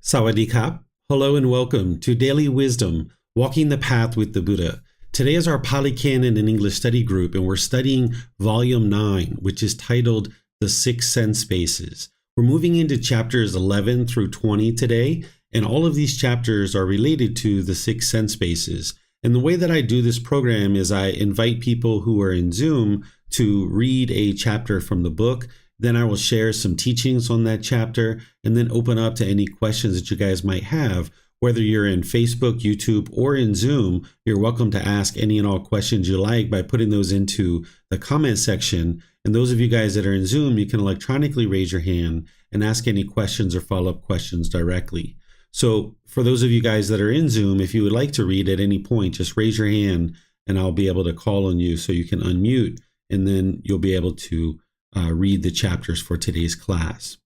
Sawadee-kap. Hello and welcome to Daily Wisdom, Walking the Path with the Buddha. Today is our Pali Canon and English study group, and we're studying Volume 9, which is titled The Six Sense Spaces. We're moving into chapters 11 through 20 today, and all of these chapters are related to the six sense spaces. And the way that I do this program is I invite people who are in Zoom to read a chapter from the book. Then I will share some teachings on that chapter and then open up to any questions that you guys might have. Whether you're in Facebook, YouTube, or in Zoom, you're welcome to ask any and all questions you like by putting those into the comment section. And those of you guys that are in Zoom, you can electronically raise your hand and ask any questions or follow-up questions directly. So for those of you guys that are in Zoom, if you would like to read at any point, just raise your hand and I'll be able to call on you so you can unmute, and then you'll be able to read the chapters for today's class.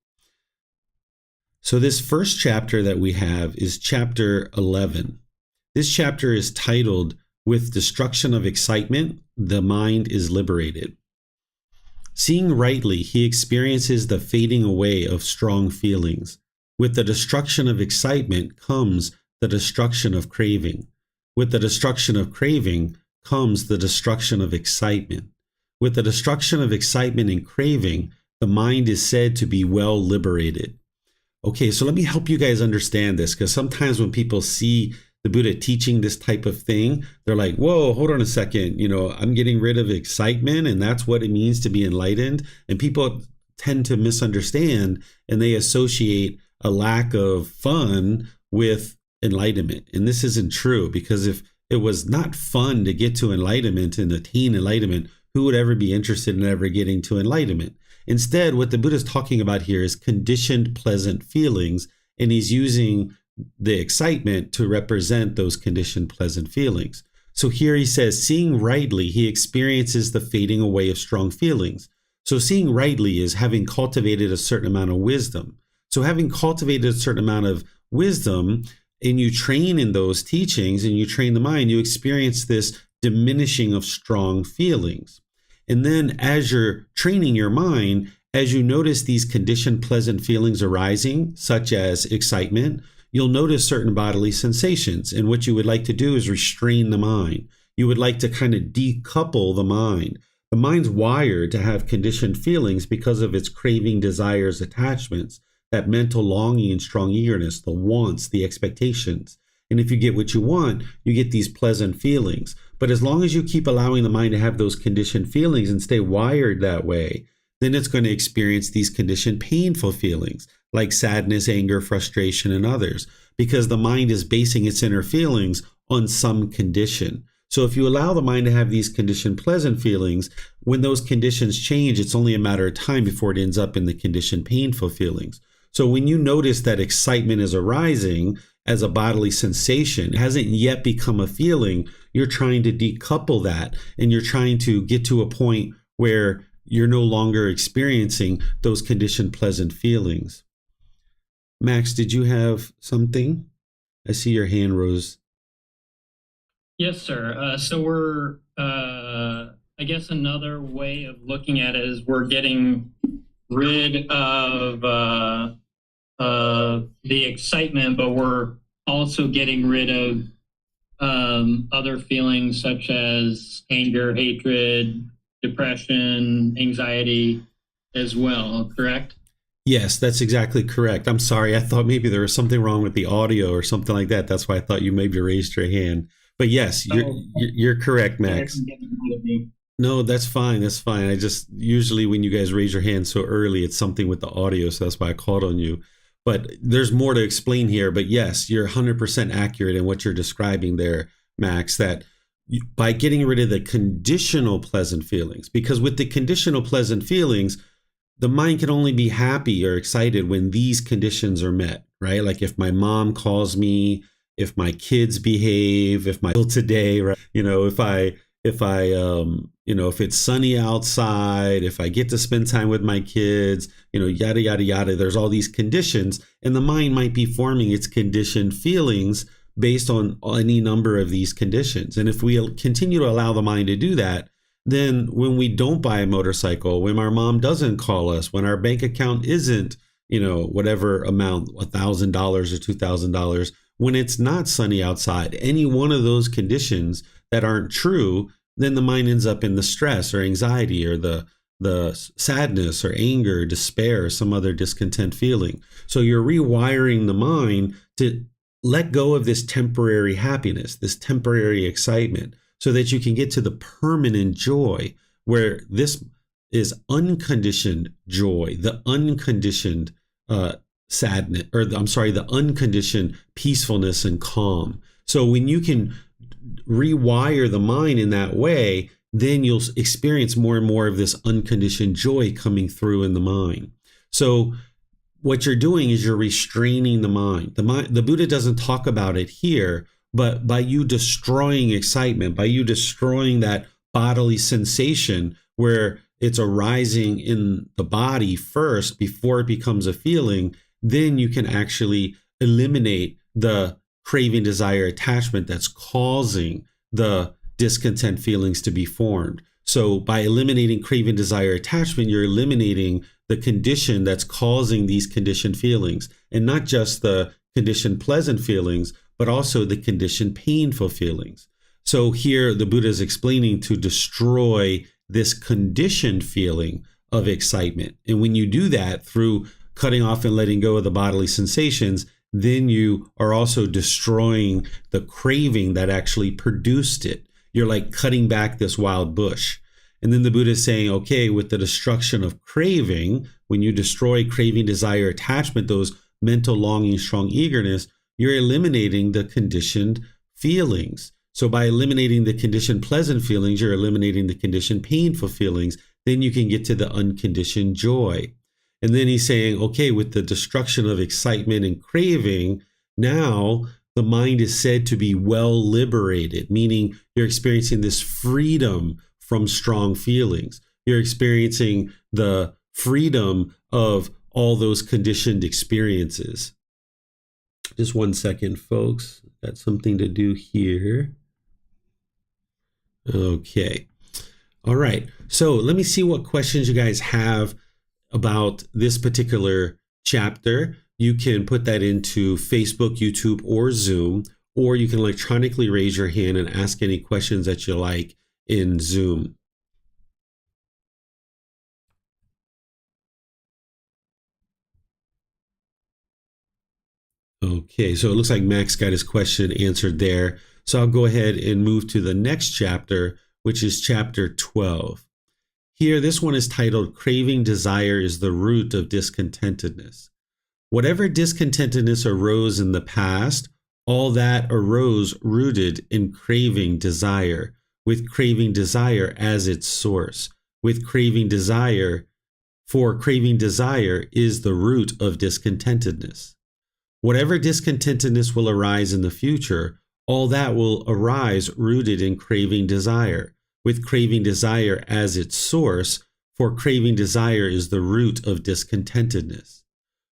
So this first chapter that we have is chapter 11. This chapter is titled, With Destruction of Excitement, the Mind is Liberated. Seeing rightly, he experiences the fading away of strong feelings. With the destruction of excitement comes the destruction of craving. With the destruction of craving comes the destruction of excitement. With the destruction of excitement and craving, the mind is said to be well liberated. Okay, so let me help you guys understand this, because sometimes when people see the Buddha teaching this type of thing, they're like, whoa, hold on a second. I'm getting rid of excitement, and that's what it means to be enlightened. And people tend to misunderstand, and they associate a lack of fun with enlightenment. And this isn't true, because if it was not fun to get to enlightenment and attain enlightenment, who would ever be interested in ever getting to enlightenment? Instead, what the Buddha is talking about here is conditioned pleasant feelings, and he's using the excitement to represent those conditioned pleasant feelings. So here he says, seeing rightly, he experiences the fading away of strong feelings. So seeing rightly is having cultivated a certain amount of wisdom. So having cultivated a certain amount of wisdom, and you train in those teachings and you train the mind, you experience this diminishing of strong feelings. And then as you're training your mind, as you notice these conditioned pleasant feelings arising, such as excitement, you'll notice certain bodily sensations. And what you would like to do is restrain the mind. You would like to kind of decouple the mind. The mind's wired to have conditioned feelings because of its craving, desires, attachments, that mental longing and strong eagerness, the wants, the expectations. And if you get what you want, you get these pleasant feelings. But as long as you keep allowing the mind to have those conditioned feelings and stay wired that way, then it's going to experience these conditioned painful feelings like sadness, anger, frustration, and others, because the mind is basing its inner feelings on some condition. So if you allow the mind to have these conditioned pleasant feelings, when those conditions change, it's only a matter of time before it ends up in the conditioned painful feelings. So when you notice that excitement is arising as a bodily sensation, it hasn't yet become a feeling, you're trying to decouple that, and you're trying to get to a point where you're no longer experiencing those conditioned pleasant feelings. Max, did you have something? I see your hand rose. Yes, sir. So we're, I guess another way of looking at it is we're getting rid of the excitement, but we're also getting rid of other feelings such as anger, hatred, depression, anxiety as well, correct? Yes, that's exactly correct. I'm sorry. I thought maybe there was something wrong with the audio or something like that. That's why I thought you maybe raised your hand. But yes, you're correct, Max. No, that's fine. That's fine. I just usually when you guys raise your hand so early, it's something with the audio. So that's why I called on you. But there's more to explain here. But yes, you're 100% accurate in what you're describing there, Max, that by getting rid of the conditional pleasant feelings, because with the conditional pleasant feelings, the mind can only be happy or excited when these conditions are met, right? Like if my mom calls me, if my kids behave, if my today, right? If it's sunny outside, if I get to spend time with my kids, yada, yada, yada, there's all these conditions, and the mind might be forming its conditioned feelings based on any number of these conditions. And if we continue to allow the mind to do that, then when we don't buy a motorcycle, when our mom doesn't call us, when our bank account isn't whatever amount, $1,000 or $2,000, when it's not sunny outside, any one of those conditions that aren't true, then the mind ends up in the stress or anxiety or the sadness or anger, despair, or some other discontent feeling. So you're rewiring the mind to let go of this temporary happiness, this temporary excitement, so that you can get to the permanent joy, where this is unconditioned joy, the unconditioned sadness, or the unconditioned peacefulness and calm. So when you can rewire the mind in that way, then you'll experience more and more of this unconditioned joy coming through in the mind. So what you're doing is you're restraining the mind. The Buddha doesn't talk about it here, but by you destroying excitement, by you destroying that bodily sensation where it's arising in the body first before it becomes a feeling, then you can actually eliminate the craving, desire, attachment that's causing the discontent feelings to be formed. So by eliminating craving, desire, attachment, you're eliminating the condition that's causing these conditioned feelings, and not just the conditioned pleasant feelings, but also the conditioned painful feelings. So here the Buddha is explaining to destroy this conditioned feeling of excitement. And when you do that through cutting off and letting go of the bodily sensations, then you are also destroying the craving that actually produced it. You're like cutting back this wild bush. And then the Buddha is saying, okay, with the destruction of craving, when you destroy craving, desire, attachment, those mental longing, strong eagerness, you're eliminating the conditioned feelings. So by eliminating the conditioned pleasant feelings, you're eliminating the conditioned painful feelings. Then you can get to the unconditioned joy. And then he's saying, okay, with the destruction of excitement and craving, now the mind is said to be well liberated, meaning you're experiencing this freedom from strong feelings. You're experiencing the freedom of all those conditioned experiences. Just 1 second, folks. Got something to do here. Okay. All right. So let me see what questions you guys have about this particular chapter. You can put that into Facebook, YouTube, or Zoom, or you can electronically raise your hand and ask any questions that you like in Zoom. Okay, so it looks like Max got his question answered there. So I'll go ahead and move to the next chapter, which is chapter 12. Here, this one is titled, Craving Desire is the Root of Discontentedness. Whatever discontentedness arose in the past, all that arose rooted in craving desire, with craving desire as its source, with craving desire, for craving desire is the root of discontentedness. Whatever discontentedness will arise in the future, all that will arise rooted in craving desire, with craving desire as its source, for craving desire is the root of discontentedness.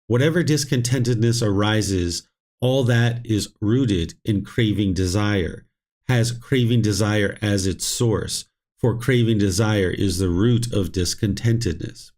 Whatever discontentedness arises, all that is rooted in craving desire, has craving desire as its source, for craving desire is the root of discontentedness.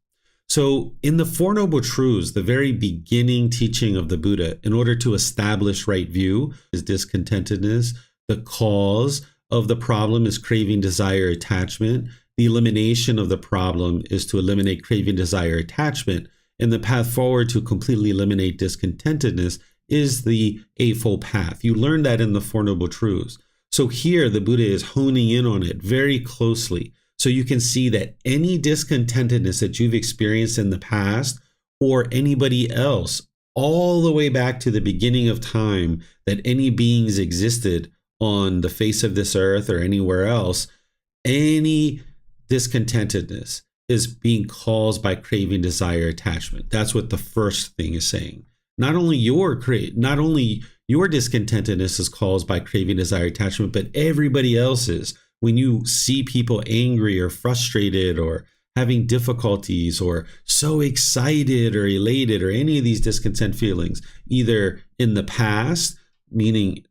So in the Four Noble Truths, the very beginning teaching of the Buddha, in order to establish right view, is discontentedness. The cause of the problem is craving, desire, attachment. The elimination of the problem is to eliminate craving, desire, attachment. And the path forward to completely eliminate discontentedness is the Eightfold Path. You learn that in the Four Noble Truths. So here the Buddha is honing in on it very closely. So you can see that any discontentedness that you've experienced in the past, or anybody else, all the way back to the beginning of time, that any beings existed on the face of this earth or anywhere else, any discontentedness is being caused by craving, desire, attachment. That's what the first thing is saying. Not only your discontentedness is caused by craving, desire, attachment, but everybody else's. When you see people angry or frustrated or having difficulties or so excited or elated or any of these discontent feelings, either in the past, meaning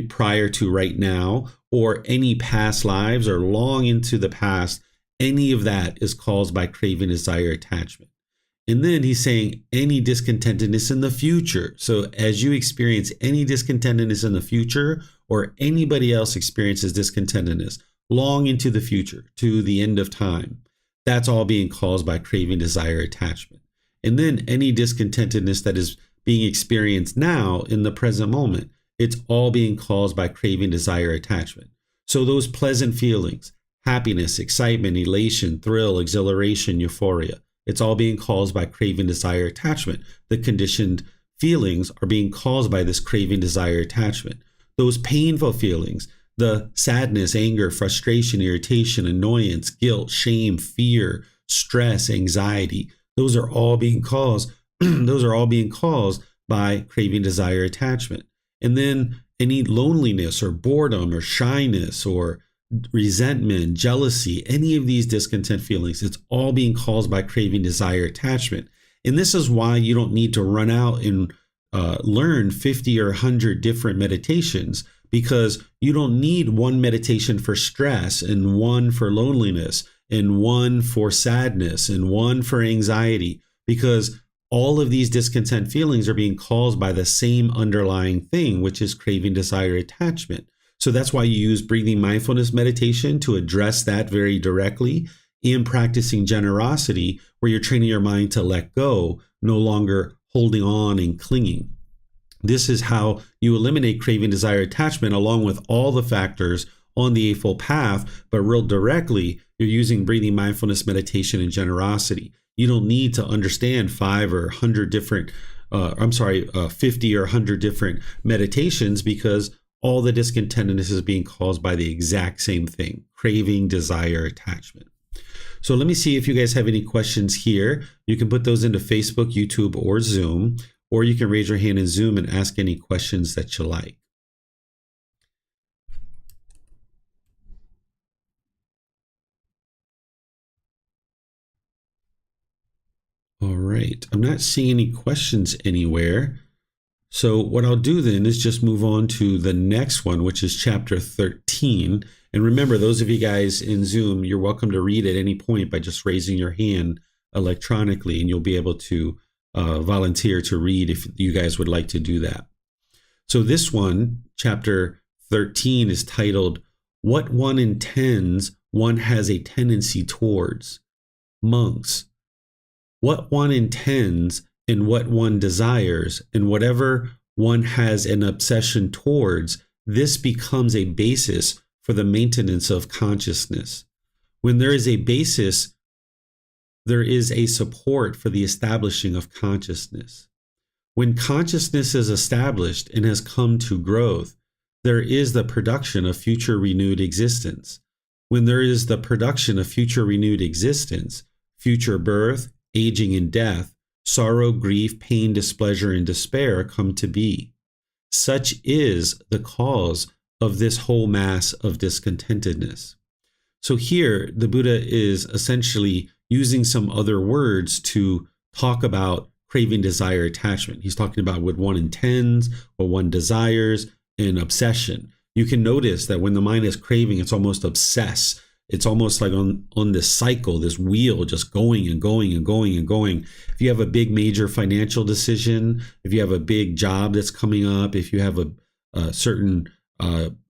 prior to right now, or any past lives or long into the past, any of that is caused by craving, desire, attachment. And then he's saying any discontentedness in the future. So as you experience any discontentedness in the future, or anybody else experiences discontentedness long into the future, to the end of time, that's all being caused by craving, desire, attachment. And then any discontentedness that is being experienced now in the present moment, it's all being caused by craving, desire, attachment. So those pleasant feelings, happiness, excitement, elation, thrill, exhilaration, euphoria, it's all being caused by craving, desire, attachment. The conditioned feelings are being caused by this craving, desire, attachment. Those painful feelings, the sadness, anger, frustration, irritation, annoyance, guilt, shame, fear, stress, anxiety, those are all being caused by craving, desire, attachment. And then any loneliness or boredom or shyness or resentment, jealousy, any of these discontent feelings, it's all being caused by craving, desire, attachment. And this is why you don't need to run out and learn 50 or 100 different meditations, because you don't need one meditation for stress and one for loneliness and one for sadness and one for anxiety, because all of these discontent feelings are being caused by the same underlying thing, which is craving, desire, attachment. So that's why you use breathing mindfulness meditation to address that very directly, and practicing generosity, where you're training your mind to let go, no longer holding on and clinging. This is how you eliminate craving, desire, attachment, along with all the factors on the Eightfold Path, but real directly, you're using breathing mindfulness meditation and generosity. You don't need to understand 50 or 100 different meditations, because all the discontentedness is being caused by the exact same thing, craving, desire, attachment. So let me see if you guys have any questions here. You can put those into Facebook, YouTube, or Zoom, or you can raise your hand in Zoom and ask any questions that you like. All right, I'm not seeing any questions anywhere. So what I'll do then is just move on to the next one, which is chapter 13. And remember, those of you guys in Zoom, you're welcome to read at any point by just raising your hand electronically, and you'll be able to volunteer to read if you guys would like to do that. So this one, chapter 13, is titled, What One Intends, One Has a Tendency Towards. Monks, what one intends and what one desires, and whatever one has an obsession towards, this becomes a basis for the maintenance of consciousness. When there is a basis, there is a support for the establishing of consciousness. When consciousness is established and has come to growth, there is the production of future renewed existence. When there is the production of future renewed existence, future birth, aging and death, sorrow, grief, pain, displeasure, and despair come to be. Such is the cause of this whole mass of discontentedness. So here, the Buddha is essentially using some other words to talk about craving, desire, attachment. He's talking about what one intends, what one desires, and obsession. You can notice that when the mind is craving, it's almost obsessed. It's almost like on this cycle, this wheel just going and going and going and going. If you have a big major financial decision, if you have a big job that's coming up, if you have a certain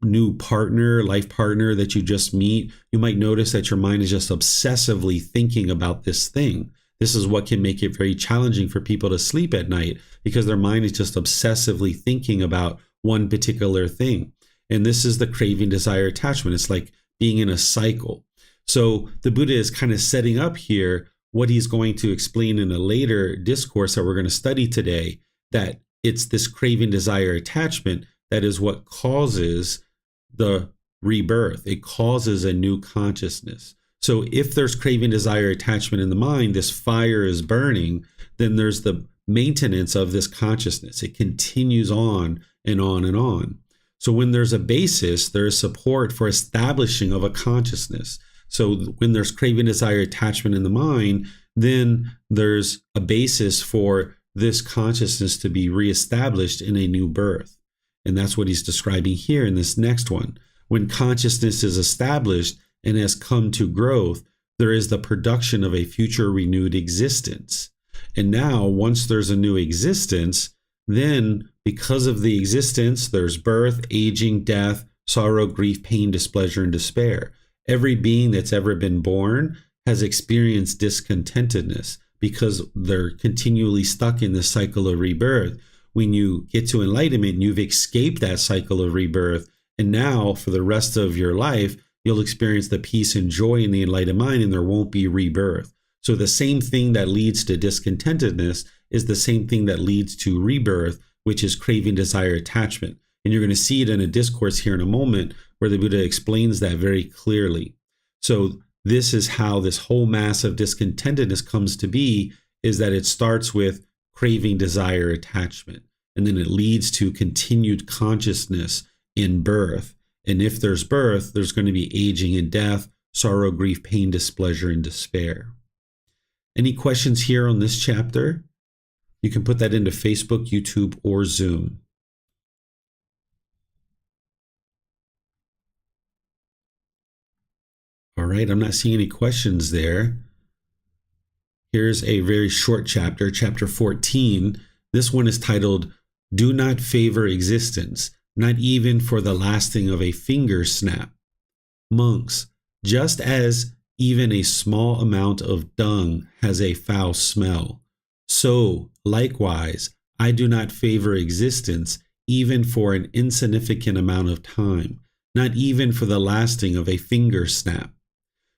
new partner, life partner that you just meet, you might notice that your mind is just obsessively thinking about this thing. This is what can make it very challenging for people to sleep at night, because their mind is just obsessively thinking about one particular thing. And this is the craving, desire, attachment. It's like being in a cycle. So the Buddha is kind of setting up here what he's going to explain in a later discourse that we're going to study today, that it's this craving, desire, attachment that is what causes the rebirth. It causes a new consciousness. So if there's craving, desire, attachment in the mind, this fire is burning, then there's the maintenance of this consciousness. It continues on and on and on. So when there's a basis, there is support for establishing of a consciousness. So when there's craving, desire, attachment in the mind, then there's a basis for this consciousness to be reestablished in a new birth. And that's what he's describing here in this next one. When consciousness is established and has come to growth, there is the production of a future renewed existence. And now, once there's a new existence, then because of the existence, there's birth, aging, death, sorrow, grief, pain, displeasure, and despair. Every being that's ever been born has experienced discontentedness because they're continually stuck in this cycle of rebirth. When you get to enlightenment, you've escaped that cycle of rebirth. And now, for the rest of your life, you'll experience the peace and joy in the enlightened mind, and there won't be rebirth. So the same thing that leads to discontentedness is the same thing that leads to rebirth, which is craving, desire, attachment. And you're going to see it in a discourse here in a moment where the Buddha explains that very clearly. So this is how this whole mass of discontentedness comes to be, is that it starts with craving, desire, attachment. And then it leads to continued consciousness in birth. And if there's birth, there's going to be aging and death, sorrow, grief, pain, displeasure, and despair. Any questions here on this chapter? You can put that into Facebook, YouTube, or Zoom. All right, I'm not seeing any questions there. Here's a very short chapter, chapter 14. This one is titled, Do Not Favor Existence, Not Even for the Lasting of a Finger Snap. Monks, just as even a small amount of dung has a foul smell, so, likewise, I do not favor existence even for an insignificant amount of time, not even for the lasting of a finger snap.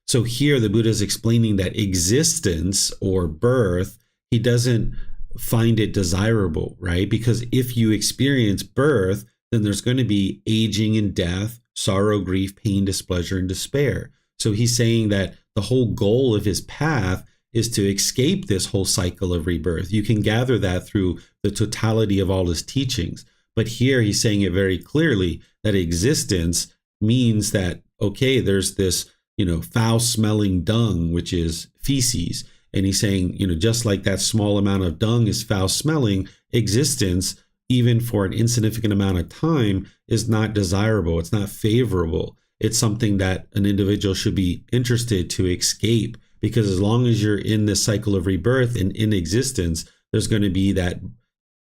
So here the Buddha is explaining that existence or birth, he doesn't find it desirable, right? Because if you experience birth, then there's going to be aging and death, sorrow, grief, pain, displeasure, and despair. So he's saying that the whole goal of his path is to escape this whole cycle of rebirth. You can gather that through the totality of all his teachings. But here he's saying it very clearly that existence means that, okay, there's this, foul smelling dung, which is feces. And he's saying, just like that small amount of dung is foul smelling, existence, even for an insignificant amount of time, is not desirable. It's not favorable. It's something that an individual should be interested to escape, because as long as you're in this cycle of rebirth and in existence, there's going to be that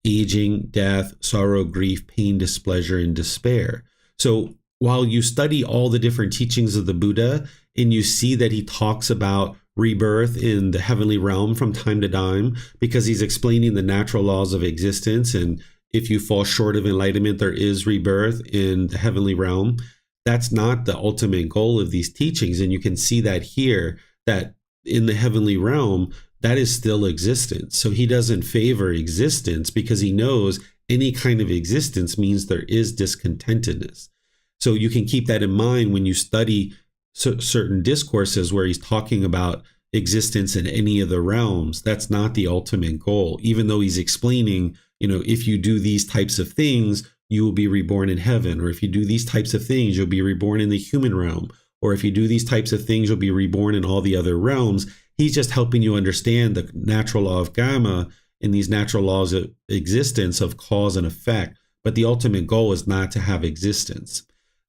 aging, death, sorrow, grief, pain, displeasure, and despair. So while you study all the different teachings of the Buddha and you see that he talks about rebirth in the heavenly realm from time to time, because he's explaining the natural laws of existence, and if you fall short of enlightenment, there is rebirth in the heavenly realm. That's not the ultimate goal of these teachings. And you can see that here, that in the heavenly realm, that is still existence. So he doesn't favor existence because he knows any kind of existence means there is discontentedness. So you can keep that in mind when you study certain discourses where he's talking about existence in any of the realms. That's not the ultimate goal, even though he's explaining, if you do these types of things, you will be reborn in heaven. Or if you do these types of things, you'll be reborn in the human realm. Or if you do these types of things, you'll be reborn in all the other realms. He's just helping you understand the natural law of Gama and these natural laws of existence of cause and effect. But the ultimate goal is not to have existence.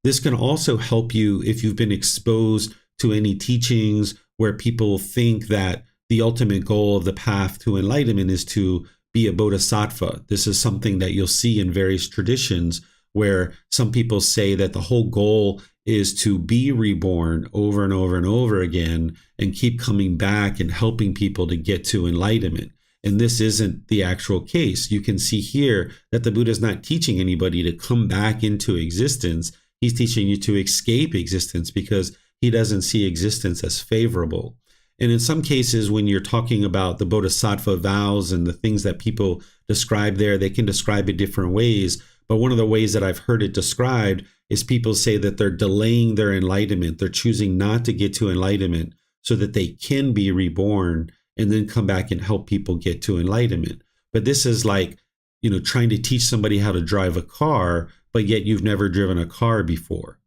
This can also help you if you've been exposed to any teachings where people think that the ultimate goal of the path to enlightenment is to be a bodhisattva. This is something that you'll see in various traditions where some people say that the whole goal is to be reborn over and over and over again and keep coming back and helping people to get to enlightenment. And this isn't the actual case. You can see here that the Buddha is not teaching anybody to come back into existence. He's teaching you to escape existence because he doesn't see existence as favorable. And in some cases, when you're talking about the bodhisattva vows and the things that people describe there, they can describe it different ways. But one of the ways that I've heard it described is people say that they're delaying their enlightenment. They're choosing not to get to enlightenment so that they can be reborn and then come back and help people get to enlightenment. But this is like, trying to teach somebody how to drive a car, but yet you've never driven a car before.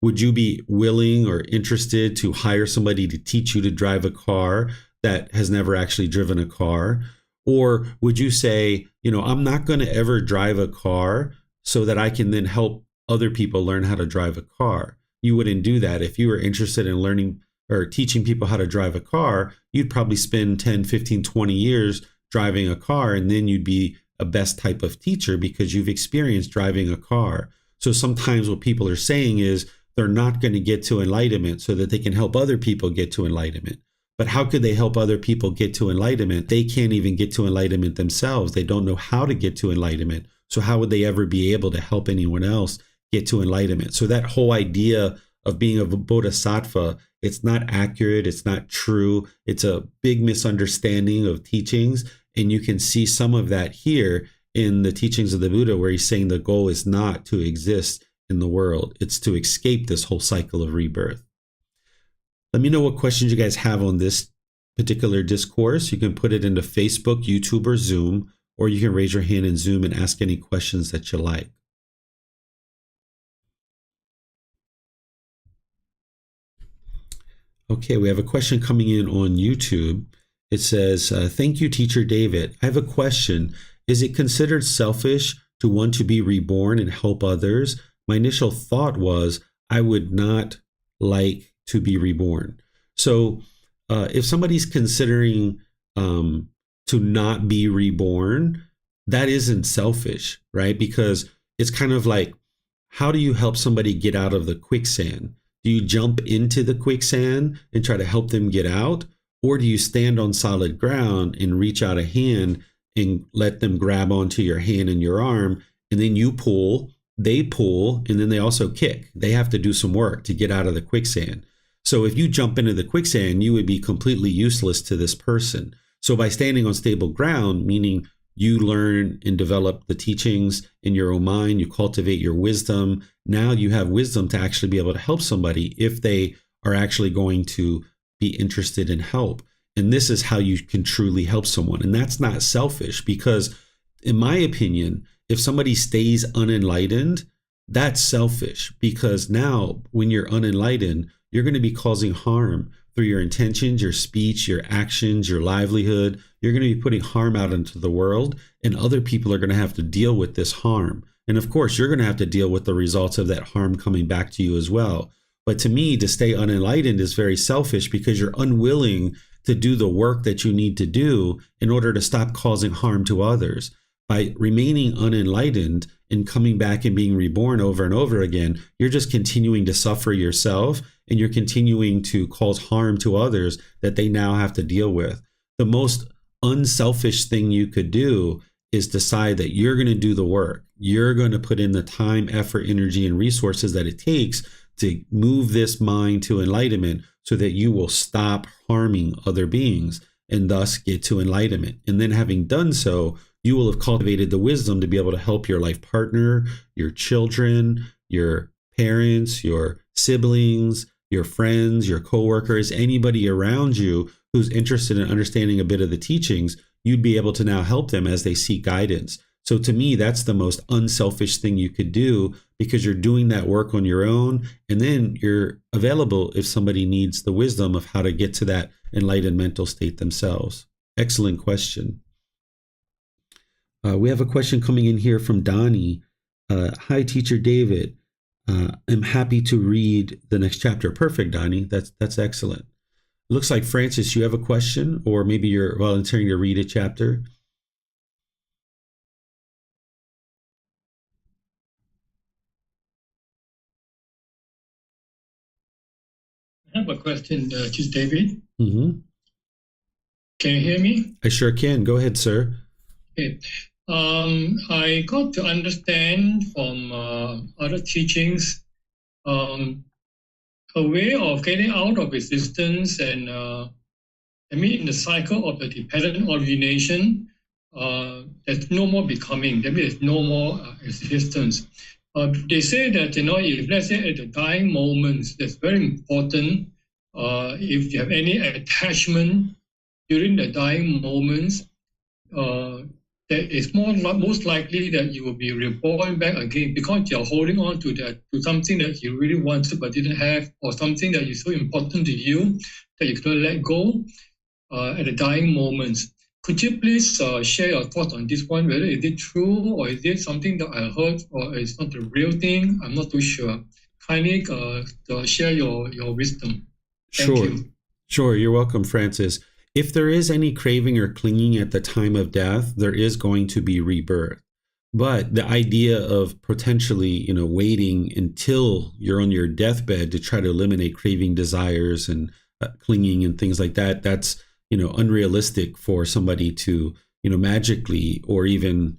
Would you be willing or interested to hire somebody to teach you to drive a car that has never actually driven a car? Or would you say, I'm not going to ever drive a car so that I can then help other people learn how to drive a car? You wouldn't do that. If you were interested in learning or teaching people how to drive a car, you'd probably spend 10, 15, 20 years driving a car, and then you'd be a best type of teacher because you've experienced driving a car. So sometimes what people are saying is they're not going to get to enlightenment so that they can help other people get to enlightenment. But how could they help other people get to enlightenment? They can't even get to enlightenment themselves. They don't know how to get to enlightenment. So how would they ever be able to help anyone else get to enlightenment? So that whole idea of being a bodhisattva, it's not accurate. It's not true. It's a big misunderstanding of teachings. And you can see some of that here in the teachings of the Buddha, where he's saying the goal is not to exist in the world. It's to escape this whole cycle of rebirth. Let me know what questions you guys have on this particular discourse. You can put it into Facebook, YouTube, or Zoom, or you can raise your hand in Zoom and ask any questions that you like. Okay, we have a question coming in on YouTube. It says, thank you, Teacher David. I have a question. Is it considered selfish to want to be reborn and help others? My initial thought was I would not like to be reborn. So if somebody's considering to not be reborn, that isn't selfish, right? Because it's kind of like, how do you help somebody get out of the quicksand? Do you jump into the quicksand and try to help them get out? Or do you stand on solid ground and reach out a hand and let them grab onto your hand and your arm, and then you pull, they pull, and then they also kick. They have to do some work to get out of the quicksand. So if you jump into the quicksand, you would be completely useless to this person. So by standing on stable ground, meaning you learn and develop the teachings in your own mind, you cultivate your wisdom. Now you have wisdom to actually be able to help somebody if they are actually going to be interested in help. And this is how you can truly help someone. And that's not selfish, because in my opinion, if somebody stays unenlightened, that's selfish, because now when you're unenlightened, you're going to be causing harm through your intentions, your speech, your actions, your livelihood. You're going to be putting harm out into the world, and other people are going to have to deal with this harm. And of course, you're going to have to deal with the results of that harm coming back to you as well. But to me, to stay unenlightened is very selfish, because you're unwilling to do the work that you need to do in order to stop causing harm to others. By remaining unenlightened and coming back and being reborn over and over again, you're just continuing to suffer yourself, and you're continuing to cause harm to others that they now have to deal with. The most unselfish thing you could do is decide that you're going to do the work. You're going to put in the time, effort, energy, and resources that it takes to move this mind to enlightenment, so that you will stop harming other beings and thus get to enlightenment. And then having done so, you will have cultivated the wisdom to be able to help your life partner, your children, your parents, your siblings, your friends, your coworkers, anybody around you who's interested in understanding a bit of the teachings. You'd be able to now help them as they seek guidance. So to me, that's the most unselfish thing you could do, because you're doing that work on your own, and then you're available if somebody needs the wisdom of how to get to that enlightened mental state themselves. Excellent question. We have a question coming in here from Donnie. Hi, Teacher David. I'm happy to read the next chapter. Perfect, Donnie. That's excellent. Looks like, Francis, you have a question, or maybe you're volunteering to read a chapter. I have a question, Teacher David. Mm-hmm. Can you hear me? I sure can. Go ahead, sir. Okay. I got to understand from other teachings a way of getting out of resistance, and in the cycle of the dependent origination, there's no more becoming. That means there's no more existence. They say that, if let's say at the dying moments, that's very important. If you have any attachment during the dying moments, that it's most likely that you will be reborn back again, because you're holding on to something that you really wanted but didn't have, or something that is so important to you that you couldn't let go at the dying moments. Could you please share your thoughts on this one, whether is it true, or is it something that I heard, or it's not the real thing? I'm not too sure. Kindly share your wisdom. Thank you. Sure, you're welcome, Francis. If there is any craving or clinging at the time of death, there is going to be rebirth. But the idea of potentially, waiting until you're on your deathbed to try to eliminate craving, desires, and clinging and things like that, that's, unrealistic for somebody to, magically or even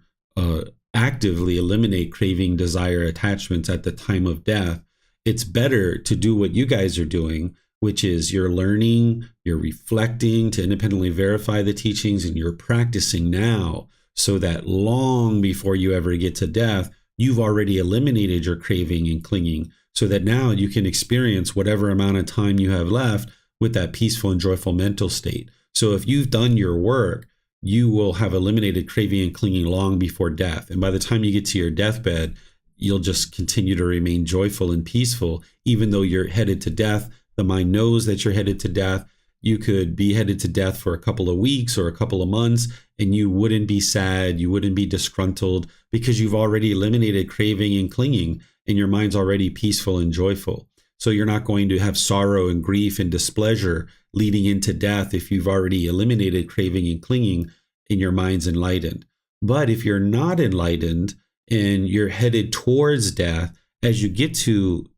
actively eliminate craving, desire, attachments at the time of death. It's better to do what you guys are doing, which is you're learning, you're reflecting to independently verify the teachings, and you're practicing now, so that long before you ever get to death, you've already eliminated your craving and clinging, so that now you can experience whatever amount of time you have left with that peaceful and joyful mental state. So if you've done your work, you will have eliminated craving and clinging long before death. And by the time you get to your deathbed, you'll just continue to remain joyful and peaceful, even though you're headed to death. The mind knows that you're headed to death. You could be headed to death for a couple of weeks or a couple of months, and you wouldn't be sad, you wouldn't be disgruntled, because you've already eliminated craving and clinging, and your mind's already peaceful and joyful. So you're not going to have sorrow and grief and displeasure leading into death if you've already eliminated craving and clinging and your mind's enlightened. But if you're not enlightened and you're headed towards death, as you get to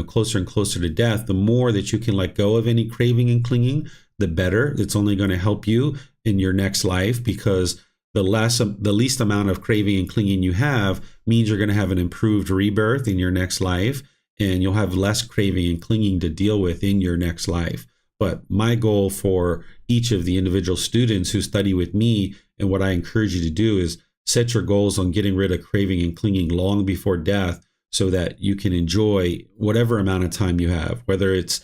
closer and closer to death, the more that you can let go of any craving and clinging, the better. It's only going to help you in your next life, because the least amount of craving and clinging you have means you're going to have an improved rebirth in your next life, and you'll have less craving and clinging to deal with in your next life. But my goal for each of the individual students who study with me, and what I encourage you to do, is set your goals on getting rid of craving and clinging long before death, so that you can enjoy whatever amount of time you have, whether it's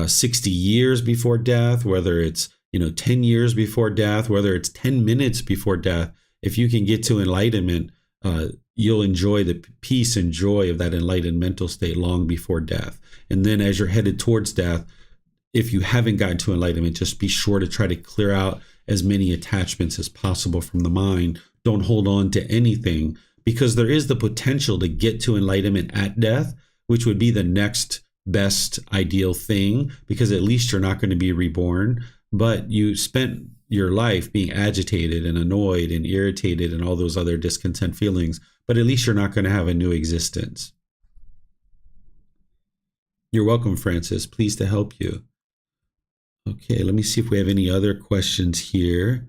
60 years before death, whether it's 10 years before death, whether it's 10 minutes before death. If you can get to enlightenment, you'll enjoy the peace and joy of that enlightened mental state long before death. And then as you're headed towards death, if you haven't gotten to enlightenment, just be sure to try to clear out as many attachments as possible from the mind. Don't hold on to anything, because there is the potential to get to enlightenment at death, which would be the next best ideal thing, because at least you're not going to be reborn. But you spent your life being agitated and annoyed and irritated and all those other discontent feelings, but at least you're not going to have a new existence. You're welcome, Francis. Pleased to help you. Okay, let me see if we have any other questions here.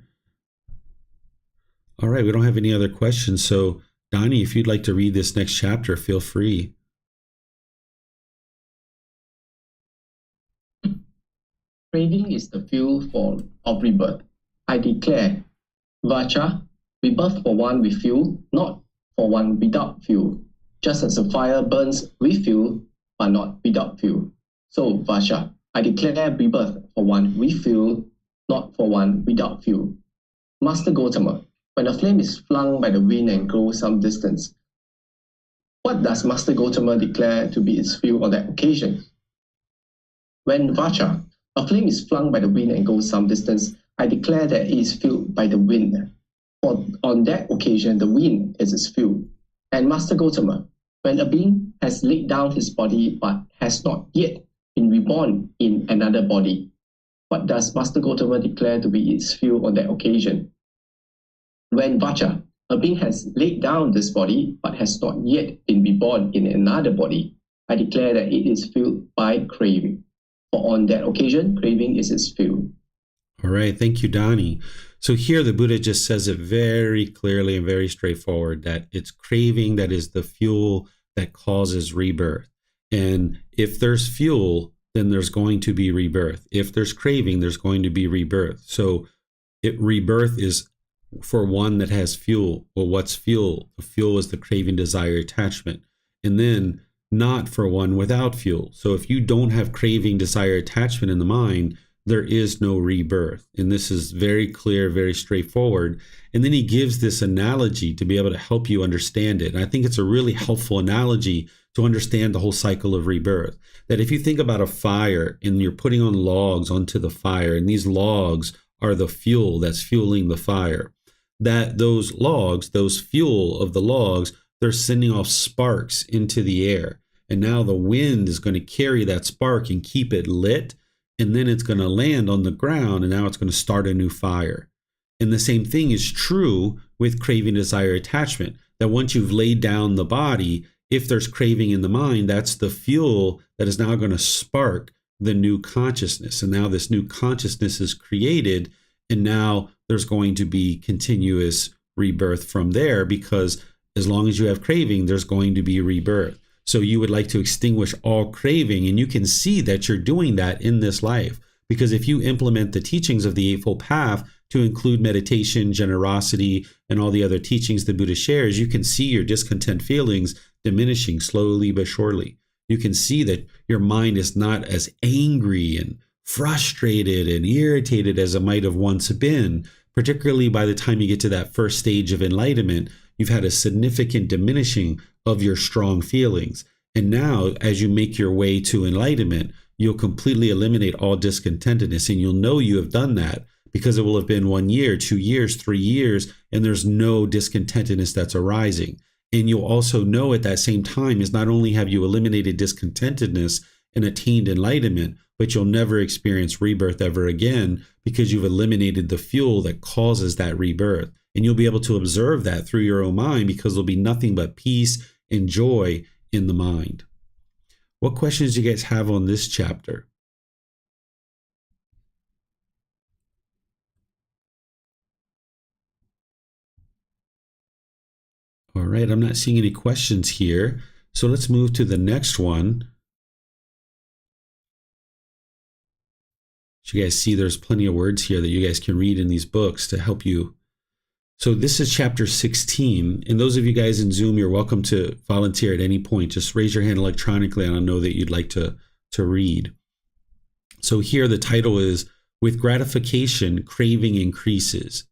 All right, we don't have any other questions. So, Donnie, if you'd like to read this next chapter, feel free. Craving is the fuel of rebirth. I declare, Vacha, rebirth for one with fuel, not for one without fuel. Just as a fire burns with fuel, but not without fuel. So, Vacha, I declare rebirth for one with fuel, not for one without fuel. Master Gotama, when a flame is flung by the wind and goes some distance, what does Master Gotama declare to be its fuel on that occasion? When Vacha, a flame is flung by the wind and goes some distance, I declare that it is fueled by the wind. For on that occasion, the wind is its fuel. And Master Gotama, when a being has laid down his body but has not yet been reborn in another body, what does Master Gotama declare to be its fuel on that occasion? When Vacha, a being has laid down this body but has not yet been reborn in another body, I declare that it is fueled by craving. For on that occasion, craving is its fuel. All right, thank you, Donnie. So here the Buddha just says it very clearly and very straightforward that it's craving that is the fuel that causes rebirth. And if there's fuel, then there's going to be rebirth. If there's craving, there's going to be rebirth. So rebirth is for one that has fuel. Well, what's fuel? The fuel is the craving, desire, attachment. And then not for one without fuel. So if you don't have craving, desire, attachment in the mind, there is no rebirth. And this is very clear, very straightforward. And then he gives this analogy to be able to help you understand it. And I think it's a really helpful analogy to understand the whole cycle of rebirth. That if you think about a fire and you're putting on logs onto the fire, and these logs are the fuel that's fueling the fire, that those logs, those fuel of the logs, they're sending off sparks into the air. And now the wind is going to carry that spark and keep it lit. and then it's going to land on the ground, and now it's going to start a new fire. And the same thing is true with craving, desire, attachment, that once you've laid down the body, if there's craving in the mind, that's the fuel that is now going to spark the new consciousness. And now this new consciousness is created, and now there's going to be continuous rebirth from there, because as long as you have craving, there's going to be rebirth. So you would like to extinguish all craving, and you can see that you're doing that in this life. Because if you implement the teachings of the Eightfold Path to include meditation, generosity, and all the other teachings the Buddha shares, you can see your discontent feelings diminishing slowly but surely. You can see that your mind is not as angry and frustrated and irritated as it might have once been. Particularly by the time you get to that first stage of enlightenment, you've had a significant diminishing of your strong feelings. And now, as you make your way to enlightenment, you'll completely eliminate all discontentedness, and you'll know you have done that because it will have been 1 year, 2 years, 3 years, and there's no discontentedness that's arising. And you'll also know at that same time is not only have you eliminated discontentedness and attained enlightenment, but you'll never experience rebirth ever again, because you've eliminated the fuel that causes that rebirth. And you'll be able to observe that through your own mind, because there'll be nothing but peace and joy in the mind. What questions do you guys have on this chapter? All right, I'm not seeing any questions here. So let's move to the next one. So you guys see there's plenty of words here that you guys can read in these books to help you. So this is chapter 16. And those of you guys in Zoom, you're welcome to volunteer at any point. Just raise your hand electronically and I'll know that you'd like to read. So here the title is, With Gratification, Craving Increases.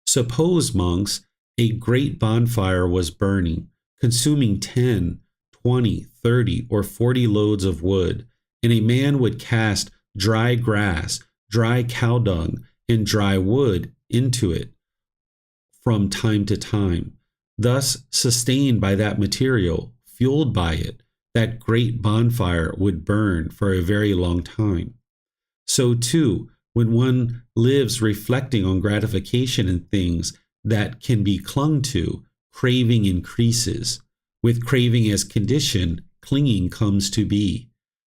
Suppose, monks, a great bonfire was burning, consuming 10, 20, 30, or 40 loads of wood, and a man would cast dry grass, dry cow dung, and dry wood into it from time to time. Thus, sustained by that material, fueled by it, that great bonfire would burn for a very long time. So too, when one lives reflecting on gratification and things that can be clung to, craving increases. With craving as condition, clinging comes to be.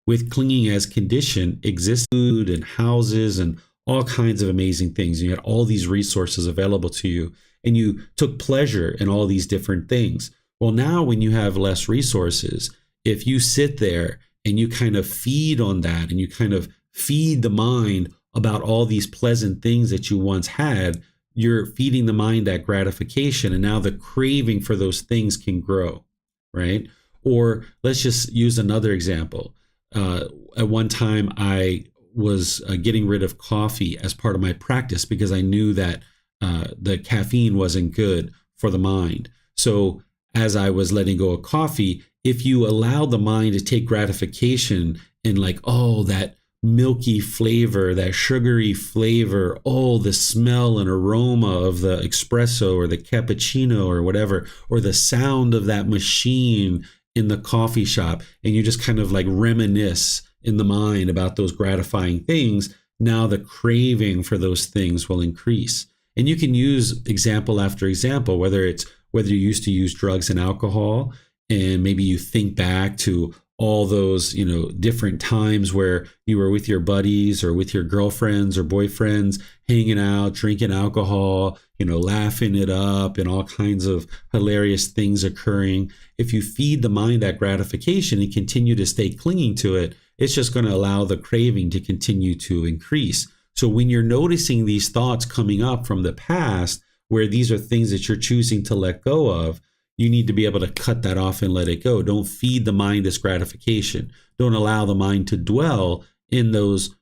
With clinging as condition exists food and houses and all kinds of amazing things. You had all these resources available to you, and you took pleasure in all these different things. Well, now when you have less resources, if you sit there and you kind of feed on that, and you kind of feed the mind about all these pleasant things that you once had, you're feeding the mind that gratification, and now the craving for those things can grow, right? Or let's just use another example. At one time, I was getting rid of coffee as part of my practice because I knew that the caffeine wasn't good for the mind. So as I was letting go of coffee, if you allow the mind to take gratification in like, oh, that milky flavor, that sugary flavor, oh, the smell and aroma of the espresso or the cappuccino or whatever, or the sound of that machine in the coffee shop, and you just kind of like reminisce in the mind about those gratifying things, now the craving for those things will increase. And you can use example after example, whether you used to use drugs and alcohol, and maybe you think back to all those, different times where you were with your buddies or with your girlfriends or boyfriends, hanging out, drinking alcohol, laughing it up, and all kinds of hilarious things occurring. If you feed the mind that gratification and continue to stay clinging to it, it's just going to allow the craving to continue to increase. So when you're noticing these thoughts coming up from the past, where these are things that you're choosing to let go of, you need to be able to cut that off and let it go. Don't feed the mind this gratification. Don't allow the mind to dwell in those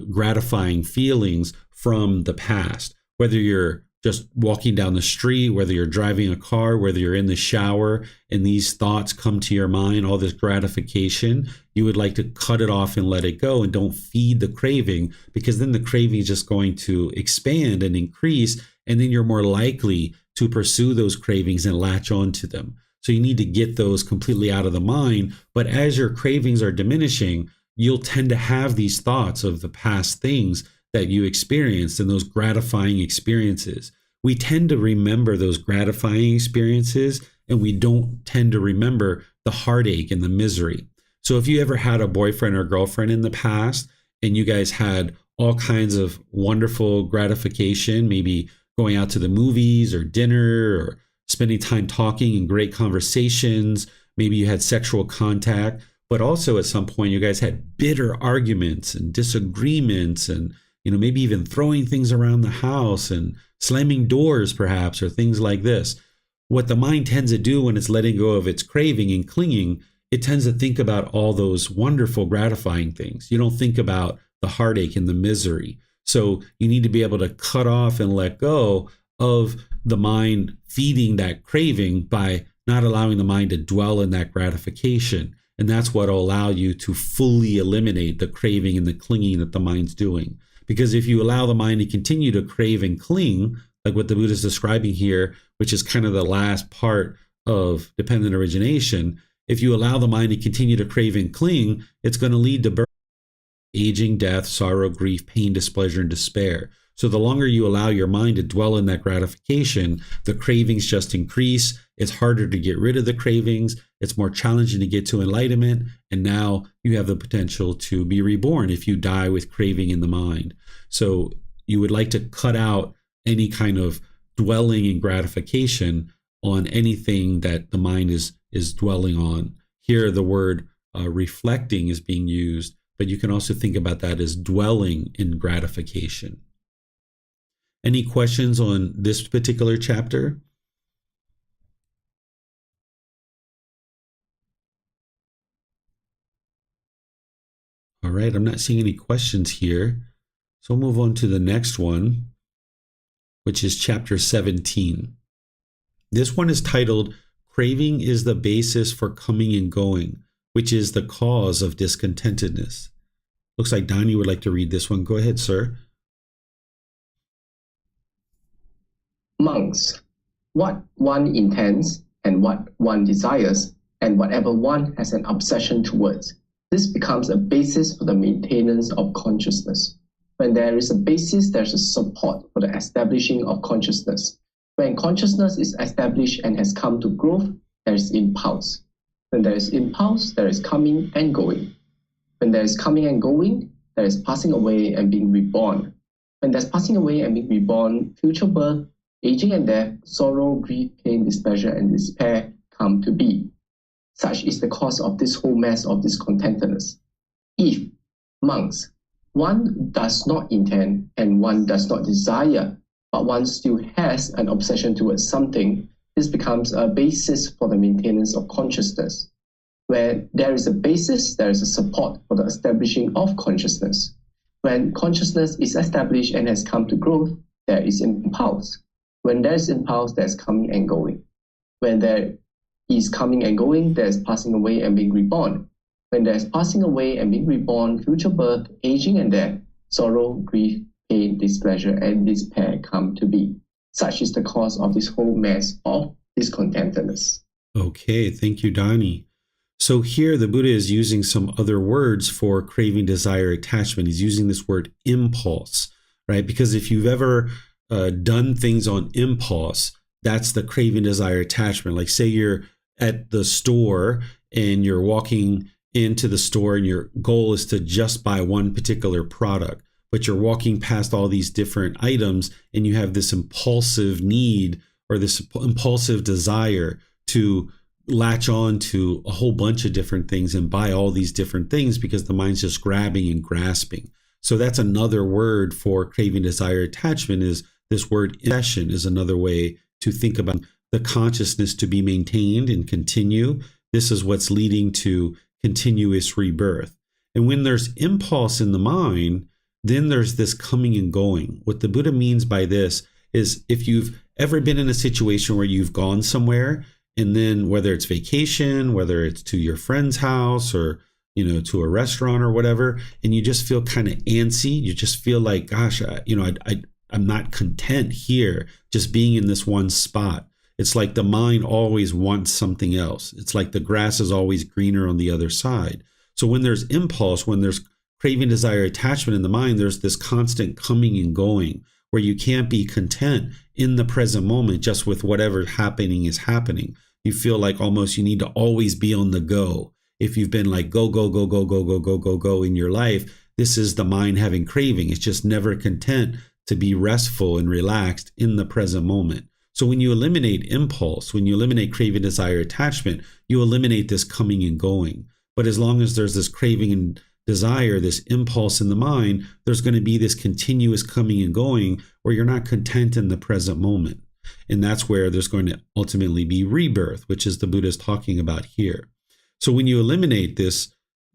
gratifying feelings from the past. Whether you're just walking down the street, whether you're driving a car, whether you're in the shower, and these thoughts come to your mind, all this gratification, you would like to cut it off and let it go, and don't feed the craving, because then the craving is just going to expand and increase, and then you're more likely to pursue those cravings and latch onto them. So you need to get those completely out of the mind. But as your cravings are diminishing, you'll tend to have these thoughts of the past things that you experienced and those gratifying experiences. We tend to remember those gratifying experiences, and we don't tend to remember the heartache and the misery. So if you ever had a boyfriend or girlfriend in the past and you guys had all kinds of wonderful gratification, maybe going out to the movies or dinner or spending time talking and great conversations, maybe you had sexual contact, but also at some point you guys had bitter arguments and disagreements and maybe even throwing things around the house and slamming doors perhaps, or things like this. What the mind tends to do when it's letting go of its craving and clinging, it tends to think about all those wonderful, gratifying things. You don't think about the heartache and the misery. So you need to be able to cut off and let go of the mind feeding that craving by not allowing the mind to dwell in that gratification. And that's what will allow you to fully eliminate the craving and the clinging that the mind's doing. Because if you allow the mind to continue to crave and cling, like what the Buddha is describing here, which is kind of the last part of dependent origination, if you allow the mind to continue to crave and cling, it's going to lead to birth, aging, death, sorrow, grief, pain, displeasure, and despair. So the longer you allow your mind to dwell in that gratification, the cravings just increase. It's harder to get rid of the cravings. It's more challenging to get to enlightenment. And now you have the potential to be reborn if you die with craving in the mind. So you would like to cut out any kind of dwelling in gratification on anything that the mind is dwelling on. Here, the word reflecting is being used, but you can also think about that as dwelling in gratification. Any questions on this particular chapter? All right, I'm not seeing any questions here. So we'll move on to the next one, which is chapter 17. This one is titled, Craving is the Basis for Coming and Going, which is the cause of discontentedness. Looks like Donnie would like to read this one. Go ahead, sir. Monks, what one intends and what one desires, and whatever one has an obsession towards, this becomes a basis for the maintenance of consciousness. When there is a basis, there's a support for the establishing of consciousness. When consciousness is established and has come to growth, there is impulse. When there is impulse, there is coming and going. When there is coming and going, there is passing away and being reborn. When there's passing away and being reborn, future birth, aging and death, sorrow, grief, pain, displeasure, and despair come to be. Such is the cause of this whole mess of discontentedness. If, monks, one does not intend and one does not desire, but one still has an obsession towards something, this becomes a basis for the maintenance of consciousness. Where there is a basis, there is a support for the establishing of consciousness. When consciousness is established and has come to growth, there is impulse. When there is impulse, there is coming and going. When there is coming and going, there is passing away and being reborn. When there is passing away and being reborn, future birth, aging and death, sorrow, grief, pain, displeasure, and despair come to be. Such is the cause of this whole mess of discontentedness. Okay, thank you, Donnie. So here the Buddha is using some other words for craving, desire, attachment. He's using this word impulse, right? Because if you've ever done things on impulse, that's the craving, desire, attachment. Like say you're at the store and you're walking into the store and your goal is to just buy one particular product, but you're walking past all these different items and you have this impulsive need or this impulsive desire to latch on to a whole bunch of different things and buy all these different things because the mind's just grabbing and grasping. So that's another word for craving, desire, attachment. Is this word obsession is another way to think about the consciousness to be maintained and continue. This is what's leading to continuous rebirth. And when there's impulse in the mind, then there's this coming and going. What the Buddha means by this is if you've ever been in a situation where you've gone somewhere, and then whether it's vacation, whether it's to your friend's house or, to a restaurant or whatever, and you just feel kind of antsy, you just feel like, gosh, I'm not content here, just being in this one spot. It's like the mind always wants something else. It's like the grass is always greener on the other side. So when there's impulse, when there's craving, desire, attachment in the mind, there's this constant coming and going where you can't be content in the present moment just with whatever happening is happening. You feel like almost you need to always be on the go. If you've been like go, go, go, go, go, go, go, go, go in your life, this is the mind having craving. It's just never content to be restful and relaxed in the present moment. So when you eliminate impulse, when you eliminate craving, desire, attachment, you eliminate this coming and going. But as long as there's this craving and desire, this impulse in the mind, there's going to be this continuous coming and going where you're not content in the present moment. And that's where there's going to ultimately be rebirth, which is the Buddha is talking about here. So when you eliminate this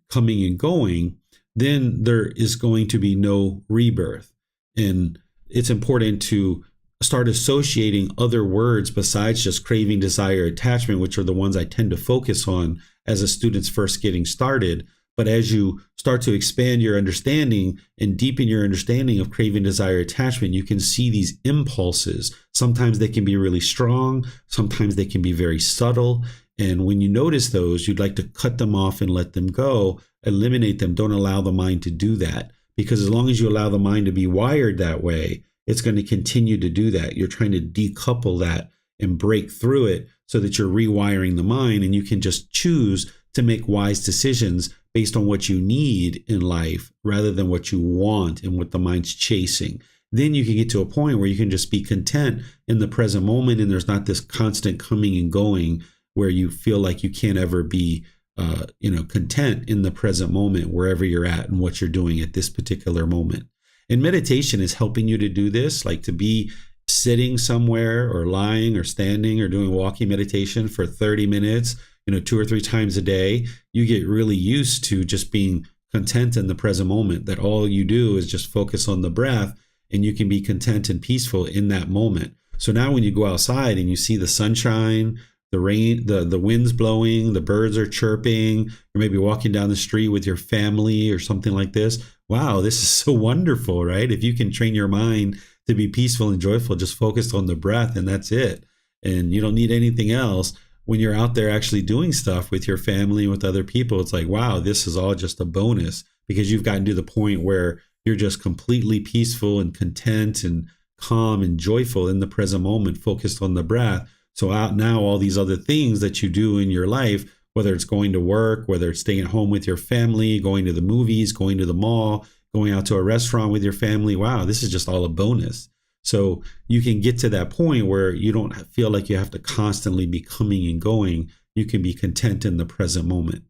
coming and going, then there is going to be no rebirth. And it's important to start associating other words besides just craving, desire, attachment, which are the ones I tend to focus on as a student's first getting started. But as you start to expand your understanding and deepen your understanding of craving, desire, attachment, you can see these impulses. Sometimes they can be really strong. Sometimes they can be very subtle. And when you notice those, you'd like to cut them off and let them go, eliminate them. Don't allow the mind to do that. Because as long as you allow the mind to be wired that way, it's going to continue to do that. You're trying to decouple that and break through it so that you're rewiring the mind, and you can just choose to make wise decisions based on what you need in life rather than what you want and what the mind's chasing. Then you can get to a point where you can just be content in the present moment, and there's not this constant coming and going where you feel like you can't ever be content in the present moment wherever you're at and what you're doing at this particular moment. And meditation is helping you to do this, like to be sitting somewhere or lying or standing or doing walking meditation for 30 minutes, 2 or 3 times a day. You get really used to just being content in the present moment, that all you do is just focus on the breath, and you can be content and peaceful in that moment. So now when you go outside and you see the sunshine, the rain, the wind's blowing, the birds are chirping, or maybe walking down the street with your family or something like this. Wow, this is so wonderful, right? If you can train your mind to be peaceful and joyful, just focused on the breath, and that's it. And you don't need anything else. When you're out there actually doing stuff with your family and with other people, it's like, wow, this is all just a bonus, because you've gotten to the point where you're just completely peaceful and content and calm and joyful in the present moment, focused on the breath. So out now, all these other things that you do in your life, whether it's going to work, whether it's staying at home with your family, going to the movies, going to the mall, going out to a restaurant with your family, wow, this is just all a bonus. So you can get to that point where you don't feel like you have to constantly be coming and going. You can be content in the present moment.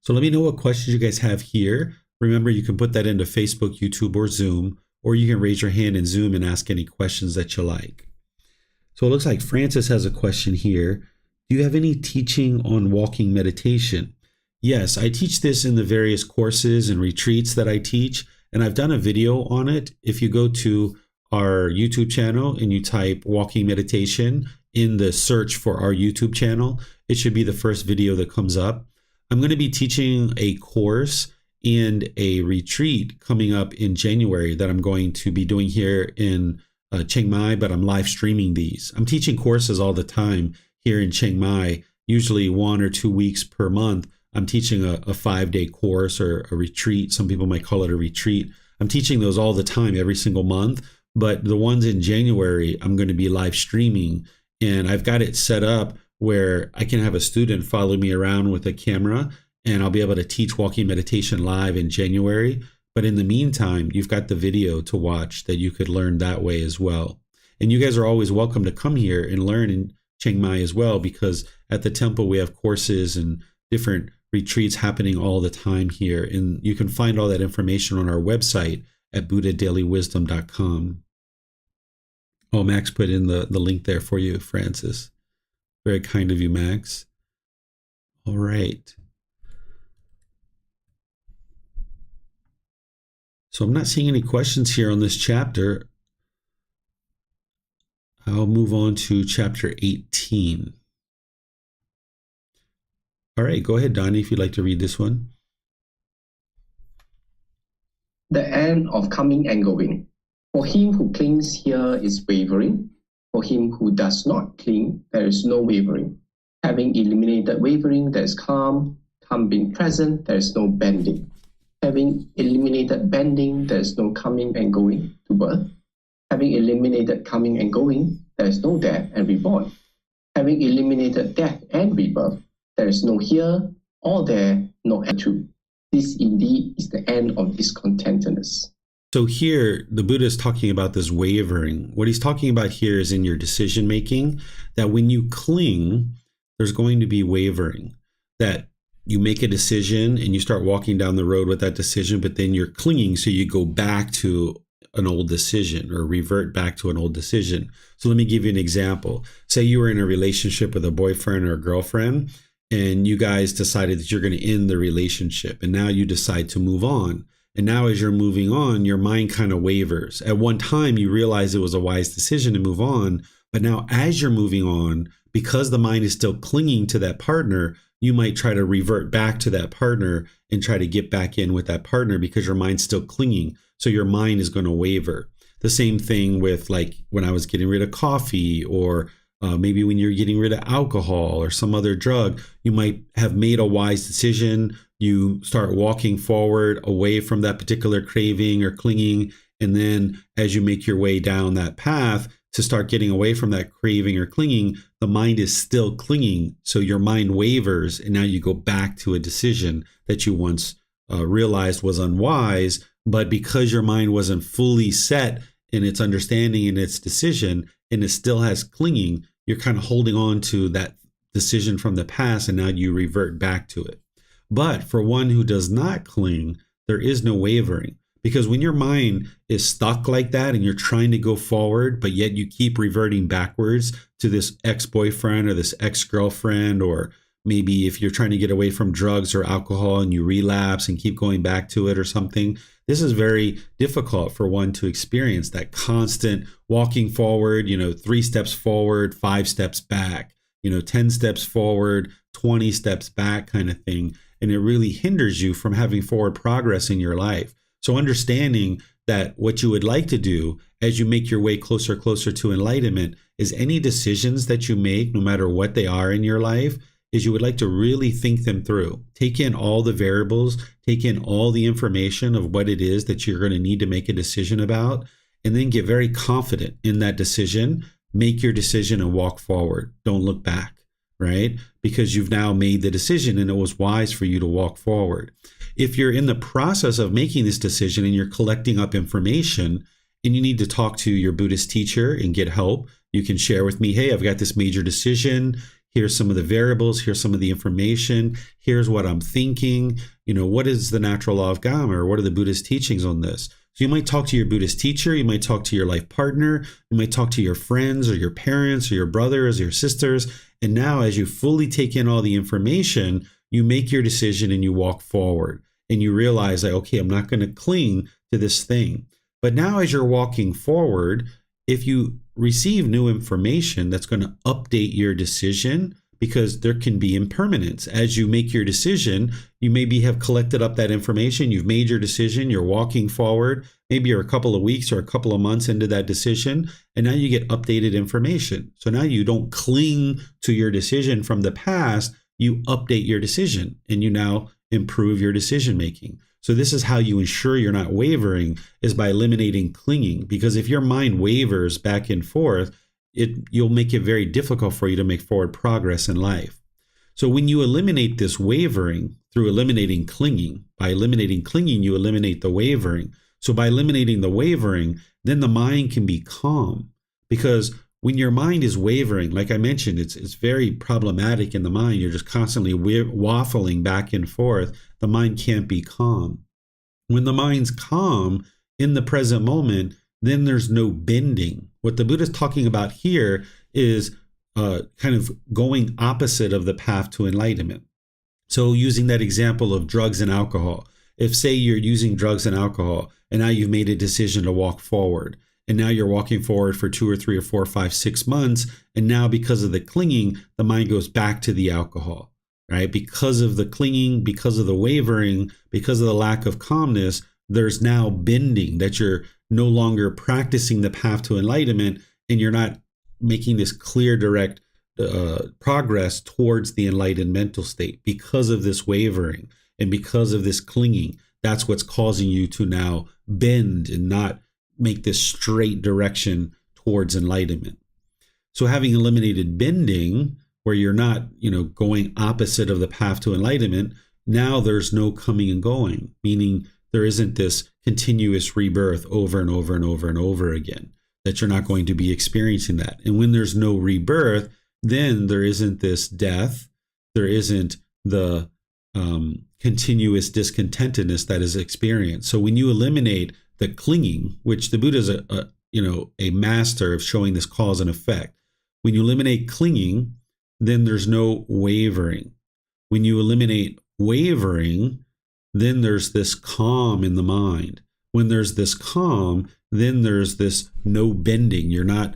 So let me know what questions you guys have here. Remember, you can put that into Facebook, YouTube, or Zoom, or you can raise your hand in Zoom and ask any questions that you like. So it looks like Francis has a question here. Do you have any teaching on walking meditation? Yes, I teach this in the various courses and retreats that I teach, and I've done a video on it. If you go to our YouTube channel and you type walking meditation in the search for our YouTube channel, it should be the first video that comes up. I'm going to be teaching a course and a retreat coming up in January that I'm going to be doing here in Chiang Mai, but I'm live streaming these. I'm teaching courses all the time here in Chiang Mai, usually 1 or 2 weeks per month. I'm teaching a 5-day course or a retreat. Some people might call it a retreat. I'm teaching those all the time, every single month. But the ones in January, I'm going to be live streaming. And I've got it set up where I can have a student follow me around with a camera, and I'll be able to teach walking meditation live in January. But in the meantime, you've got the video to watch that you could learn that way as well. And you guys are always welcome to come here and learn in Chiang Mai as well, because at the temple we have courses and different retreats happening all the time here. And you can find all that information on our website at buddhadailywisdom.com. Oh, Max put in the link there for you, Francis. Very kind of you, Max. All right. So I'm not seeing any questions here on this chapter. I'll move on to chapter 18. All right, go ahead, Donnie, if you'd like to read this one. The end of coming and going. For him who clings here is wavering. For him who does not cling, there is no wavering. Having eliminated wavering, there is calm. come being present, there is no bending. Having eliminated bending, there is no coming and going to birth. Having eliminated coming and going, there is no death and reborn. Having eliminated death and rebirth, there is no here or there, no end to. This indeed is the end of discontentedness. So here, the Buddha is talking about this wavering. What he's talking about here is in your decision making, that when you cling, there's going to be wavering. That you make a decision and you start walking down the road with that decision, but then you're clinging, so you go back to an old decision or revert back to an old decision. So let me give you an example. Say you were in a relationship with a boyfriend or a girlfriend, and you guys decided that you're going to end the relationship, and now you decide to move on. And now as you're moving on, your mind kind of wavers. At one time, you realize it was a wise decision to move on, but now as you're moving on, because the mind is still clinging to that partner, you might try to revert back to that partner and try to get back in with that partner because your mind's still clinging. So your mind is going to waver. The same thing with like when I was getting rid of coffee, or maybe when you're getting rid of alcohol or some other drug, you might have made a wise decision. You start walking forward away from that particular craving or clinging. And then as you make your way down that path to start getting away from that craving or clinging, the mind is still clinging. So your mind wavers, and now you go back to a decision that you once realized was unwise. But because your mind wasn't fully set in its understanding and its decision, and it still has clinging, you're kind of holding on to that decision from the past, and now you revert back to it. But for one who does not cling, there is no wavering. Because when your mind is stuck like that and you're trying to go forward, but yet you keep reverting backwards to this ex-boyfriend or this ex-girlfriend, or maybe if you're trying to get away from drugs or alcohol and you relapse and keep going back to it or something, this is very difficult for one to experience, that constant walking forward, 3 steps forward, 5 steps back, 10 steps forward, 20 steps back kind of thing. And it really hinders you from having forward progress in your life. So understanding that what you would like to do as you make your way closer to enlightenment is any decisions that you make, no matter what they are in your life, is you would like to really think them through. Take in all the variables, take in all the information of what it is that you're going to need to make a decision about, and then get very confident in that decision. Make your decision and walk forward. Don't look back, right? Because you've now made the decision and it was wise for you to walk forward. If you're in the process of making this decision and you're collecting up information and you need to talk to your Buddhist teacher and get help, you can share with me, hey, I've got this major decision. Here's some of the variables. Here's some of the information. Here's what I'm thinking. What is the natural law of Gotama, or what are the Buddhist teachings on this? So you might talk to your Buddhist teacher. You might talk to your life partner. You might talk to your friends or your parents or your brothers or your sisters. And now as you fully take in all the information, you make your decision and you walk forward. And you realize that, okay, I'm not going to cling to this thing. But now as you're walking forward, if you receive new information that's going to update your decision, because there can be impermanence. As you make your decision, you maybe have collected up that information, you've made your decision, you're walking forward, maybe you're a couple of weeks or a couple of months into that decision, and now you get updated information. So now you don't cling to your decision from the past, you update your decision, and you now improve your decision making. So this is how you ensure you're not wavering, is by eliminating clinging. Because if your mind wavers back and forth, you'll make it very difficult for you to make forward progress in life. So when you eliminate this wavering through eliminating clinging, by eliminating clinging, you eliminate the wavering. So by eliminating the wavering, then the mind can be calm. Because when your mind is wavering, like I mentioned, it's very problematic in the mind. You're just constantly waffling back and forth. The mind can't be calm. When the mind's calm in the present moment, then there's no bending. What the Buddha is talking about here is kind of going opposite of the path to enlightenment. So using that example of drugs and alcohol, if say you're using drugs and alcohol and now you've made a decision to walk forward, and now you're walking forward for 2 or 3 or 4 or 5, 6 months, and now because of the clinging, the mind goes back to the alcohol, right? Because of the clinging, because of the wavering, because of the lack of calmness, there's now bending, that you're no longer practicing the path to enlightenment, and you're not making this clear, direct progress towards the enlightened mental state because of this wavering and because of this clinging. That's what's causing you to now bend and not make this straight direction towards enlightenment. So having eliminated bending, where you're not, going opposite of the path to enlightenment, now there's no coming and going, meaning there isn't this continuous rebirth over and over and over and over again, that you're not going to be experiencing that. And when there's no rebirth, then there isn't this death, there isn't the continuous discontentedness that is experienced. So when you eliminate the clinging, which the Buddha is a master of showing this cause and effect, when you eliminate clinging, then there's no wavering. When you eliminate wavering, then there's this calm in the mind. When there's this calm, then there's this no bending. You're not,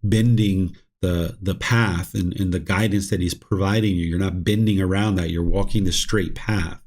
bending the path and the guidance that he's providing you. You're not bending around that. You're walking the straight path.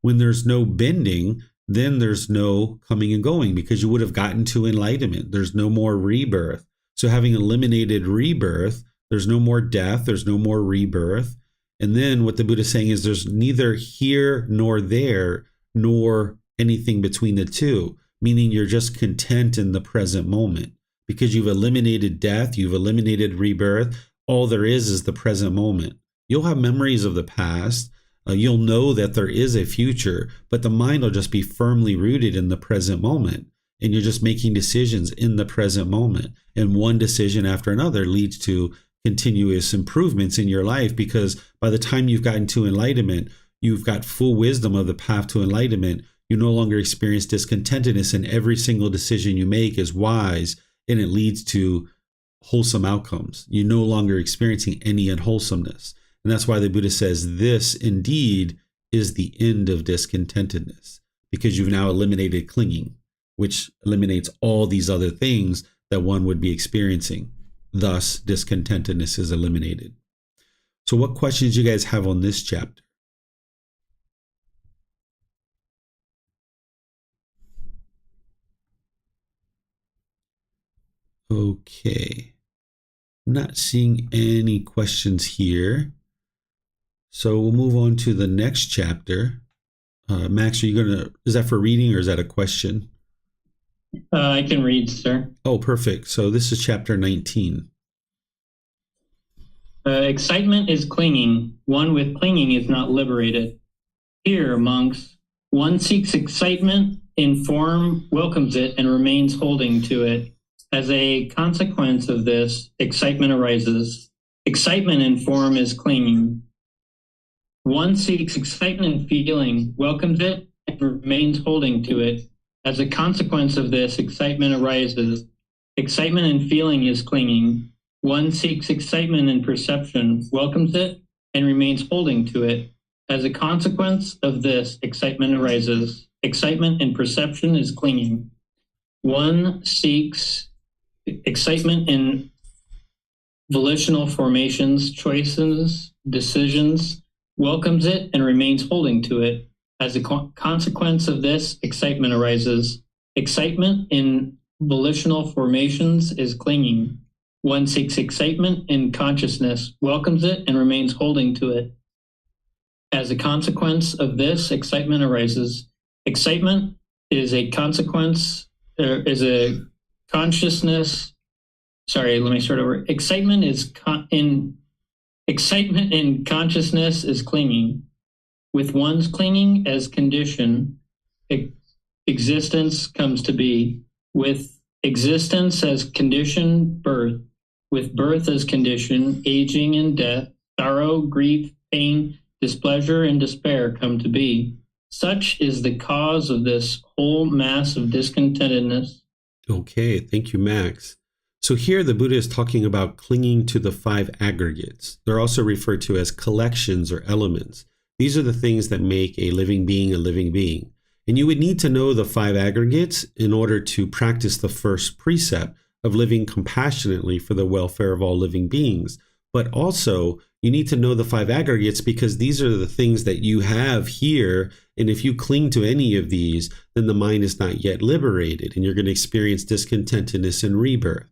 When there's no bending, then there's no coming and going, because you would have gotten to enlightenment. There's no more rebirth. So having eliminated rebirth, there's no more death, there's no more rebirth. And then what the Buddha is saying is there's neither here nor there, nor anything between the two, meaning you're just content in the present moment. Because you've eliminated death, you've eliminated rebirth, all there is the present moment. You'll have memories of the past, you'll know that there is a future, but the mind will just be firmly rooted in the present moment. And you're just making decisions in the present moment. And one decision after another leads to continuous improvements in your life, because by the time you've gotten to enlightenment, you've got full wisdom of the path to enlightenment. You no longer experience discontentedness, and every single decision you make is wise, and it leads to wholesome outcomes. You're no longer experiencing any unwholesomeness. And that's why the Buddha says this indeed is the end of discontentedness, because you've now eliminated clinging, which eliminates all these other things that one would be experiencing. Thus, discontentedness is eliminated. So what questions do you guys have on this chapter? Okay. I'm not seeing any questions here. So we'll move on to the next chapter. Max, is that for reading or is that a question? I can read, sir. Oh, perfect. So this is chapter 19. Excitement is clinging. One with clinging is not liberated. Here, monks, one seeks excitement in form, welcomes it, and remains holding to it. As a consequence of this, excitement arises. Excitement in form is clinging. One seeks excitement in feeling, welcomes it, and remains holding to it. As a consequence of this, excitement arises. Excitement in feeling is clinging. One seeks excitement in perception, welcomes it, and remains holding to it. As a consequence of this, excitement arises. Excitement in perception is clinging. One seeks excitement in volitional formations, choices, decisions, welcomes it, and remains holding to it. As a consequence of this, excitement arises. Excitement in volitional formations is clinging. One seeks excitement in consciousness, welcomes it, and remains holding to it. As a consequence of this, excitement arises. Excitement is a consequence, is a consciousness. Sorry, let me start over. Excitement in consciousness is clinging. With one's clinging as condition, existence comes to be. With existence as condition, birth. With birth as condition, aging and death, sorrow, grief, pain, displeasure, and despair come to be. Such is the cause of this whole mass of discontentedness. Okay, thank you, Max. So here the Buddha is talking about clinging to the five aggregates. They're also referred to as collections or elements. These are the things that make a living being a living being. And you would need to know the five aggregates in order to practice the first precept of living compassionately for the welfare of all living beings. But also, you need to know the five aggregates because these are the things that you have here. And if you cling to any of these, then the mind is not yet liberated and you're going to experience discontentedness and rebirth.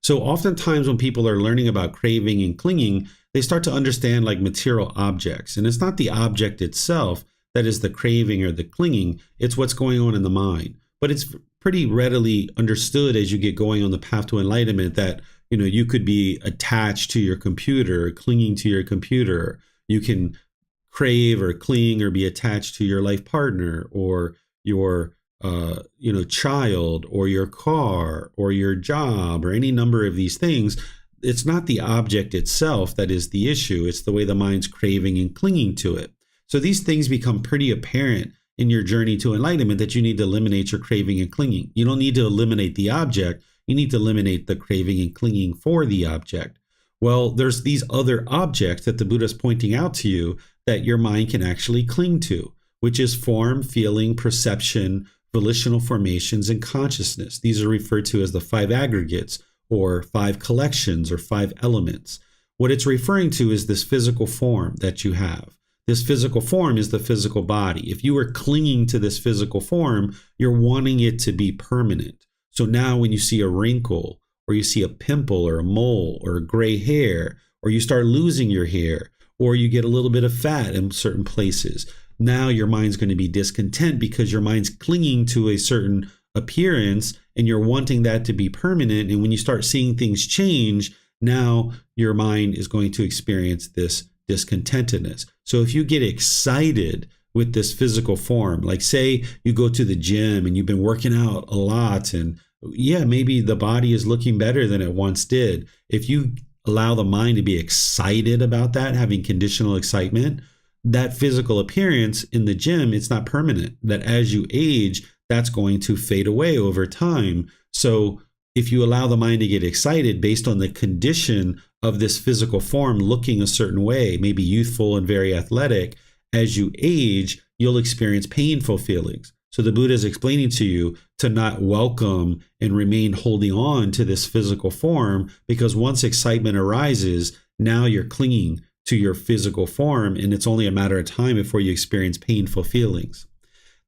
So oftentimes when people are learning about craving and clinging, they start to understand like material objects. And it's not the object itself that is the craving or the clinging, it's what's going on in the mind. But it's pretty readily understood as you get going on the path to enlightenment that, you could be attached to your computer, clinging to your computer. You can crave or cling or be attached to your life partner or your child or your car or your job or any number of these things. It's not the object itself that is the issue. It's the way the mind's craving and clinging to it. So these things become pretty apparent in your journey to enlightenment that you need to eliminate your craving and clinging. You don't need to eliminate the object. You need to eliminate the craving and clinging for the object. Well, there's these other objects that the Buddha is pointing out to you that your mind can actually cling to, which is form, feeling, perception, volitional formations, and consciousness. These are referred to as the 5 aggregates or 5 collections or 5 elements. What it's referring to is this physical form that you have. This physical form is the physical body. If you are clinging to this physical form, you're wanting it to be permanent. So now when you see a wrinkle or you see a pimple or a mole or a gray hair, or you start losing your hair, or you get a little bit of fat in certain places, now your mind's going to be discontent because your mind's clinging to a certain appearance and you're wanting that to be permanent. And when you start seeing things change, now your mind is going to experience this discontentedness. So if you get excited with this physical form, like say you go to the gym and you've been working out a lot and maybe the body is looking better than it once did. If you allow the mind to be excited about that, having conditional excitement, that physical appearance in the gym, it's not permanent. That as you age, that's going to fade away over time. So if you allow the mind to get excited based on the condition of this physical form looking a certain way, maybe youthful and very athletic, as you age, you'll experience painful feelings. So the Buddha is explaining to you to not welcome and remain holding on to this physical form, because once excitement arises, now you're clinging to your physical form, and it's only a matter of time before you experience painful feelings.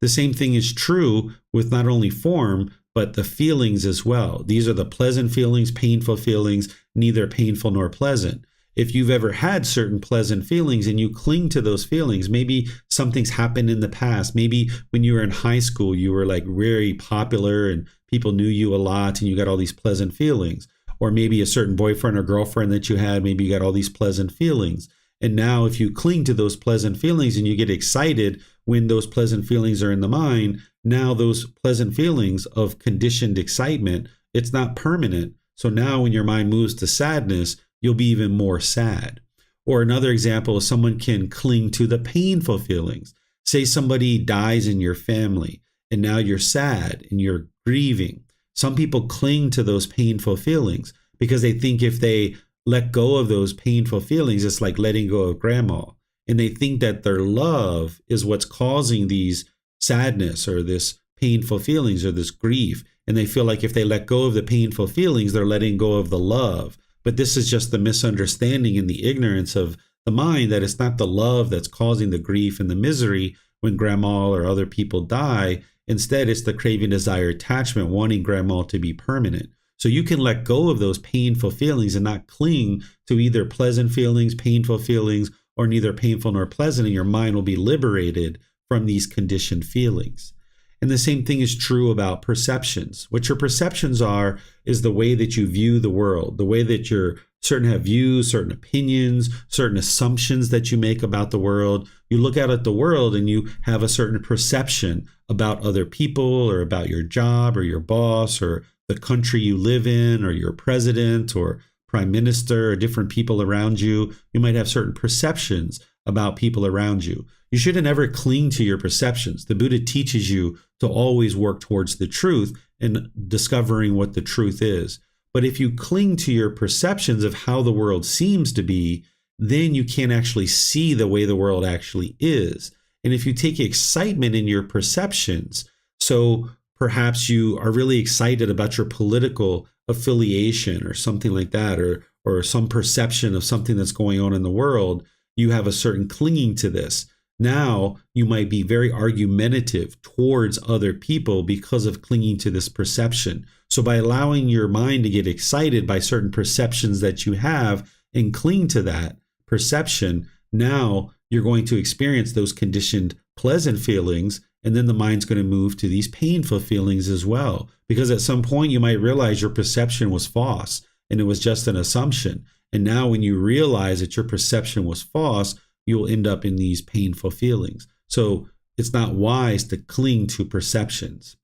The same thing is true with not only form, but the feelings as well. These are the pleasant feelings, painful feelings, neither painful nor pleasant. If you've ever had certain pleasant feelings and you cling to those feelings, maybe something's happened in the past. Maybe when you were in high school, you were like very popular and people knew you a lot and you got all these pleasant feelings. Or maybe a certain boyfriend or girlfriend that you had, maybe you got all these pleasant feelings. And now if you cling to those pleasant feelings and you get excited when those pleasant feelings are in the mind, now those pleasant feelings of conditioned excitement, it's not permanent. So now when your mind moves to sadness, you'll be even more sad. Or another example is someone can cling to the painful feelings. Say somebody dies in your family and now you're sad and you're grieving. Some people cling to those painful feelings because they think if they let go of those painful feelings, it's like letting go of grandma. And they think that their love is what's causing these sadness or this painful feelings or this grief. And they feel like if they let go of the painful feelings, they're letting go of the love. But this is just the misunderstanding and the ignorance of the mind, that it's not the love that's causing the grief and the misery when grandma or other people die. Instead, it's the craving, desire, attachment, wanting grandma to be permanent. So you can let go of those painful feelings and not cling to either pleasant feelings, painful feelings, or neither painful nor pleasant, and your mind will be liberated from these conditioned feelings. And the same thing is true about perceptions. What your perceptions are is the way that you view the world, the way that you're certain have views, certain opinions, certain assumptions that you make about the world. You look out at the world and you have a certain perception about other people or about your job or your boss or the country you live in or your president or prime minister or different people around you. You might have certain perceptions about people around you. You shouldn't ever cling to your perceptions. The Buddha teaches you to always work towards the truth and discovering what the truth is. But if you cling to your perceptions of how the world seems to be, then you can't actually see the way the world actually is. And if you take excitement in your perceptions, so perhaps you are really excited about your political affiliation or something like that, or some perception of something that's going on in the world, you have a certain clinging to this. Now you might be very argumentative towards other people because of clinging to this perception. So by allowing your mind to get excited by certain perceptions that you have and cling to that perception, now you're going to experience those conditioned pleasant feelings, and then the mind's going to move to these painful feelings as well. Because at some point you might realize your perception was false and it was just an assumption. And now when you realize that your perception was false, you'll end up in these painful feelings. So it's not wise to cling to perceptions.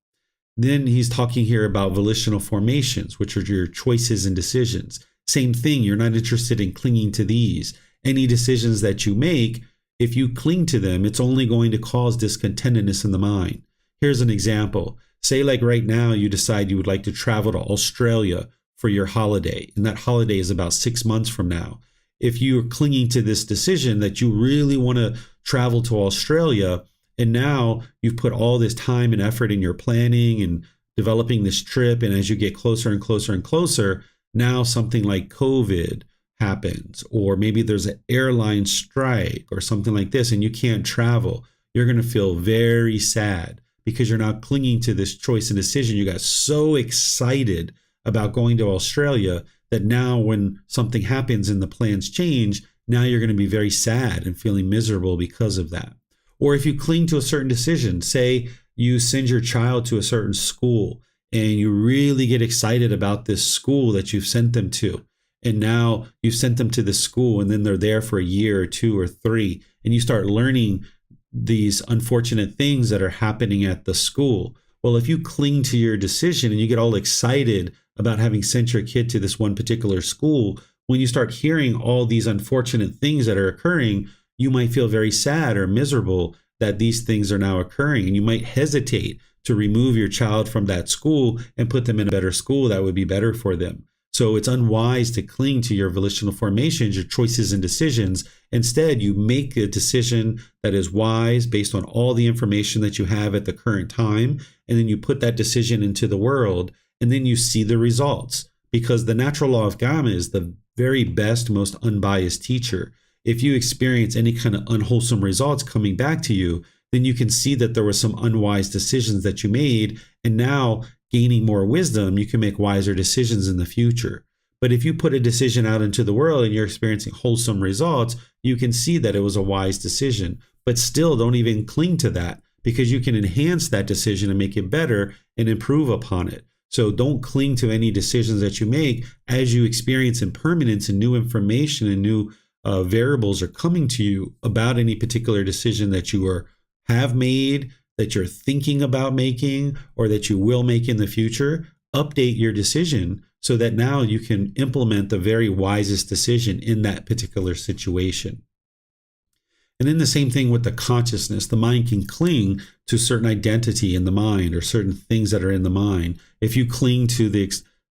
Then he's talking here about volitional formations, which are your choices and decisions. Same thing, you're not interested in clinging to these. Any decisions that you make, if you cling to them, it's only going to cause discontentedness in the mind. Here's an example. Say like right now you decide you would like to travel to Australia for your holiday, and that holiday is about 6 months from now. If you're clinging to this decision that you really want to travel to Australia, and now you've put all this time and effort in your planning and developing this trip, and as you get closer and closer and closer, now something like COVID happens, or maybe there's an airline strike or something like this, and you can't travel. You're going to feel very sad because you're not clinging to this choice and decision. You got so excited about going to Australia that now when something happens and the plans change, now you're going to be very sad and feeling miserable because of that. Or if you cling to a certain decision, say you send your child to a certain school and you really get excited about this school that you've sent them to. And now you've sent them to this school and then they're there for a year or 2 or 3, and you start learning these unfortunate things that are happening at the school. Well, if you cling to your decision and you get all excited about having sent your kid to this one particular school, when you start hearing all these unfortunate things that are occurring, you might feel very sad or miserable that these things are now occurring, and you might hesitate to remove your child from that school and put them in a better school that would be better for them. So it's unwise to cling to your volitional formations, your choices and decisions. Instead, you make a decision that is wise based on all the information that you have at the current time, and then you put that decision into the world, and then you see the results. Because the natural law of karma is the very best, most unbiased teacher. If you experience any kind of unwholesome results coming back to you, then you can see that there were some unwise decisions that you made, and now gaining more wisdom, you can make wiser decisions in the future. But if you put a decision out into the world and you're experiencing wholesome results, you can see that it was a wise decision. But still, don't even cling to that, because you can enhance that decision and make it better and improve upon it. So don't cling to any decisions that you make. As you experience impermanence and new information and new variables are coming to you about any particular decision that you have made, that you're thinking about making, or that you will make in the future, update your decision so that now you can implement the very wisest decision in that particular situation. And then the same thing with the consciousness. The mind can cling to certain identity in the mind or certain things that are in the mind. If you cling to the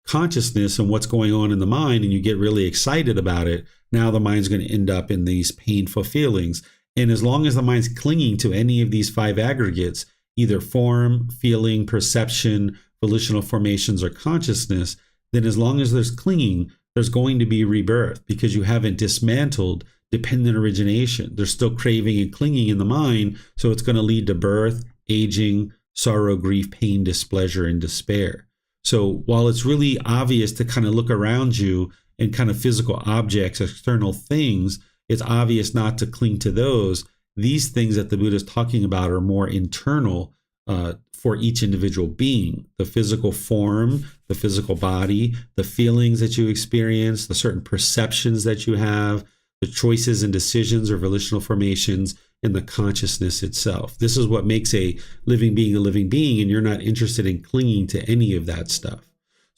consciousness and what's going on in the mind and you get really excited about it, now the mind's going to end up in these painful feelings. And as long as the mind's clinging to any of these 5 aggregates, either form, feeling, perception, volitional formations, or consciousness, then as long as there's clinging, there's going to be rebirth, because you haven't dismantled dependent origination. There's still craving and clinging in the mind, so it's going to lead to birth, aging, sorrow, grief, pain, displeasure, and despair. So while it's really obvious to kind of look around you and kind of physical objects, external things, it's obvious not to cling to those. These things that the Buddha is talking about are more internal for each individual being. The physical form, the physical body, the feelings that you experience, the certain perceptions that you have, the choices and decisions or volitional formations, and the consciousness itself. This is what makes a living being, and you're not interested in clinging to any of that stuff.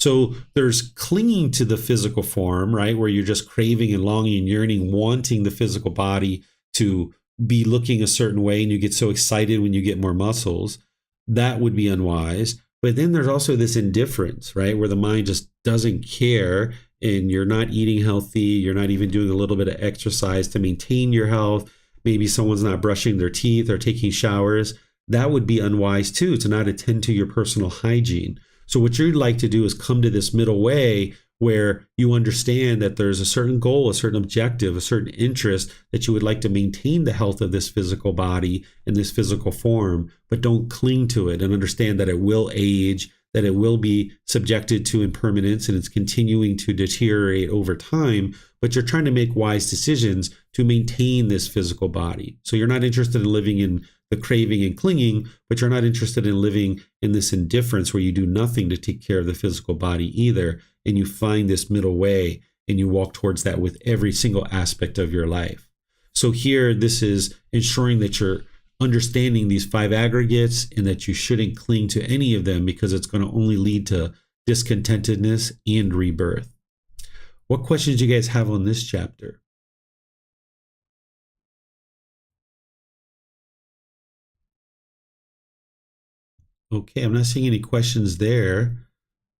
So there's clinging to the physical form, right, where you're just craving and longing and yearning, wanting the physical body to be looking a certain way, and you get so excited when you get more muscles. That would be unwise. But then there's also this indifference, right, where the mind just doesn't care, and you're not eating healthy, you're not even doing a little bit of exercise to maintain your health. Maybe someone's not brushing their teeth or taking showers. That would be unwise too, to not attend to your personal hygiene. So what you'd like to do is come to this middle way where you understand that there's a certain goal, a certain objective, a certain interest that you would like to maintain the health of this physical body and this physical form, but don't cling to it, and understand that it will age, that it will be subjected to impermanence and it's continuing to deteriorate over time, but you're trying to make wise decisions to maintain this physical body. So you're not interested in living in the craving and clinging, but you're not interested in living in this indifference where you do nothing to take care of the physical body either. And you find this middle way and you walk towards that with every single aspect of your life. So here, this is ensuring that you're understanding these 5 aggregates and that you shouldn't cling to any of them because it's going to only lead to discontentedness and rebirth. What questions do you guys have on this chapter? Okay, I'm not seeing any questions there.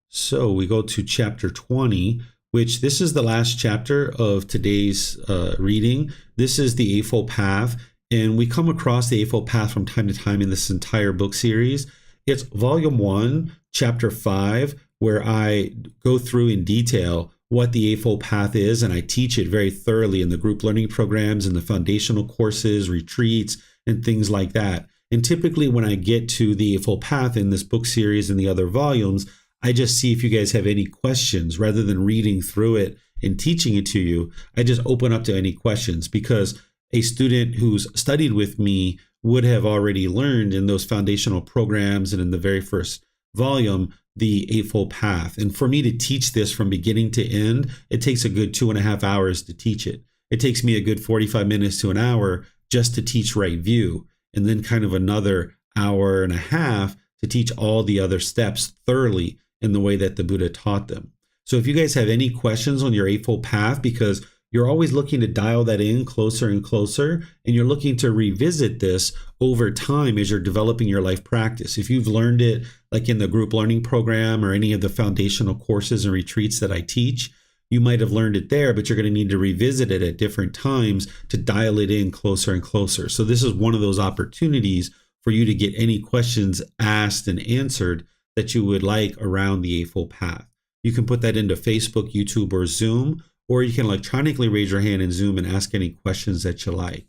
So we go to chapter 20, which this is the last chapter of today's reading. This is the Eightfold Path, and we come across the Eightfold Path from time to time in this entire book series. It's volume 1, chapter 5, where I go through in detail what the Eightfold Path is, and I teach it very thoroughly in the group learning programs and the foundational courses, retreats, and things like that. And typically when I get to the Eightfold Path in this book series and the other volumes, I just see if you guys have any questions rather than reading through it and teaching it to you. I just open up to any questions because a student who's studied with me would have already learned in those foundational programs and in the very first volume, the Eightfold Path. And for me to teach this from beginning to end, it takes a good 2.5 hours to teach it. It takes me a good 45 minutes to an hour just to teach right view, and then kind of another hour and a half to teach all the other steps thoroughly in the way that the Buddha taught them. So if you guys have any questions on your Eightfold Path, because you're always looking to dial that in closer and closer, and you're looking to revisit this over time as you're developing your life practice. If you've learned it like in the group learning program or any of the foundational courses and retreats that I teach, you might have learned it there, but you're going to need to revisit it at different times to dial it in closer and closer. So this is one of those opportunities for you to get any questions asked and answered that you would like around the Eightfold Path. You can put that into Facebook, YouTube, or Zoom, or you can electronically raise your hand in Zoom and ask any questions that you like.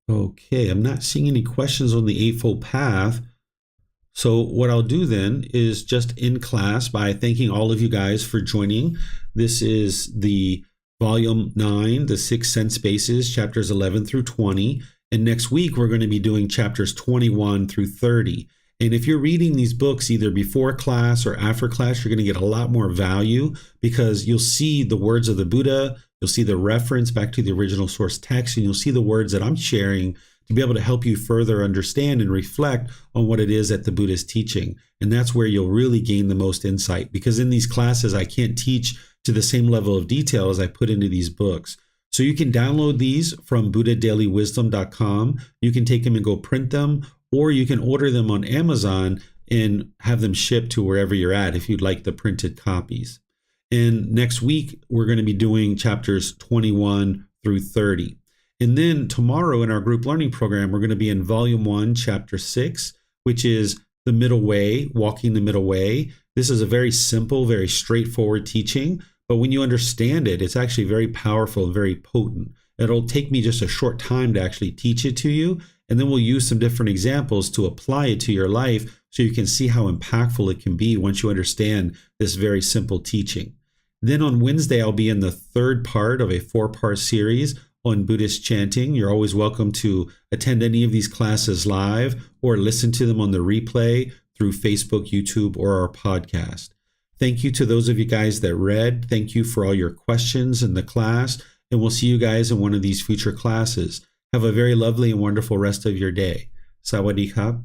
Okay, I'm not seeing any questions on the Eightfold Path. So what I'll do then is just end class by thanking all of you guys for joining. This is the volume 9, the 6 sense spaces, chapters 11 through 20. And next week, we're going to be doing chapters 21 through 30. And if you're reading these books either before class or after class, you're going to get a lot more value because you'll see the words of the Buddha, you'll see the reference back to the original source text, and you'll see the words that I'm sharing to be able to help you further understand and reflect on what it is that the Buddha is teaching. And that's where you'll really gain the most insight, because in these classes, I can't teach to the same level of detail as I put into these books. So you can download these from buddhadailywisdom.com. You can take them and go print them, or you can order them on Amazon and have them shipped to wherever you're at if you'd like the printed copies. And next week, we're going to be doing chapters 21 through 30. And then tomorrow in our group learning program, we're going to be in volume 1, chapter 6, which is the middle way, walking the middle way. This is a very simple, very straightforward teaching. But when you understand it, it's actually very powerful and very potent. It'll take me just a short time to actually teach it to you. And then we'll use some different examples to apply it to your life so you can see how impactful it can be once you understand this very simple teaching. Then on Wednesday, I'll be in the 3rd part of a 4-part series on Buddhist chanting. You're always welcome to attend any of these classes live or listen to them on the replay through Facebook, YouTube, or our podcast. Thank you to those of you guys that read. Thank you for all your questions in the class, and we'll see you guys in one of these future classes. Have a very lovely and wonderful rest of your day. Sawadee krap.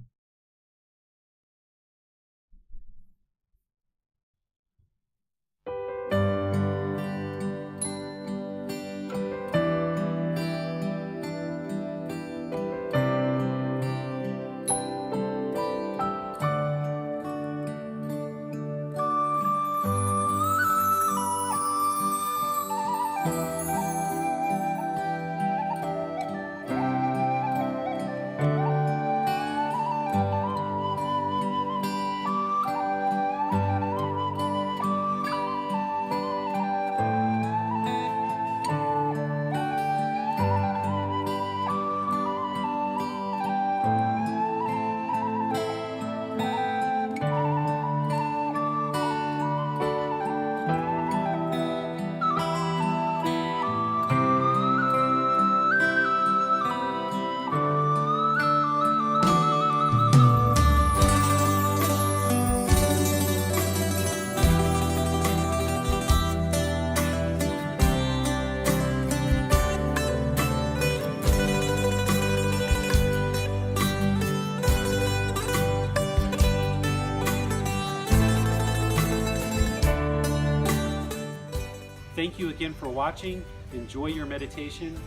Thank you again for watching. Enjoy your meditation.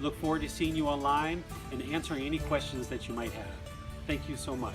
Look forward to seeing you online and answering any questions that you might have. Thank you so much.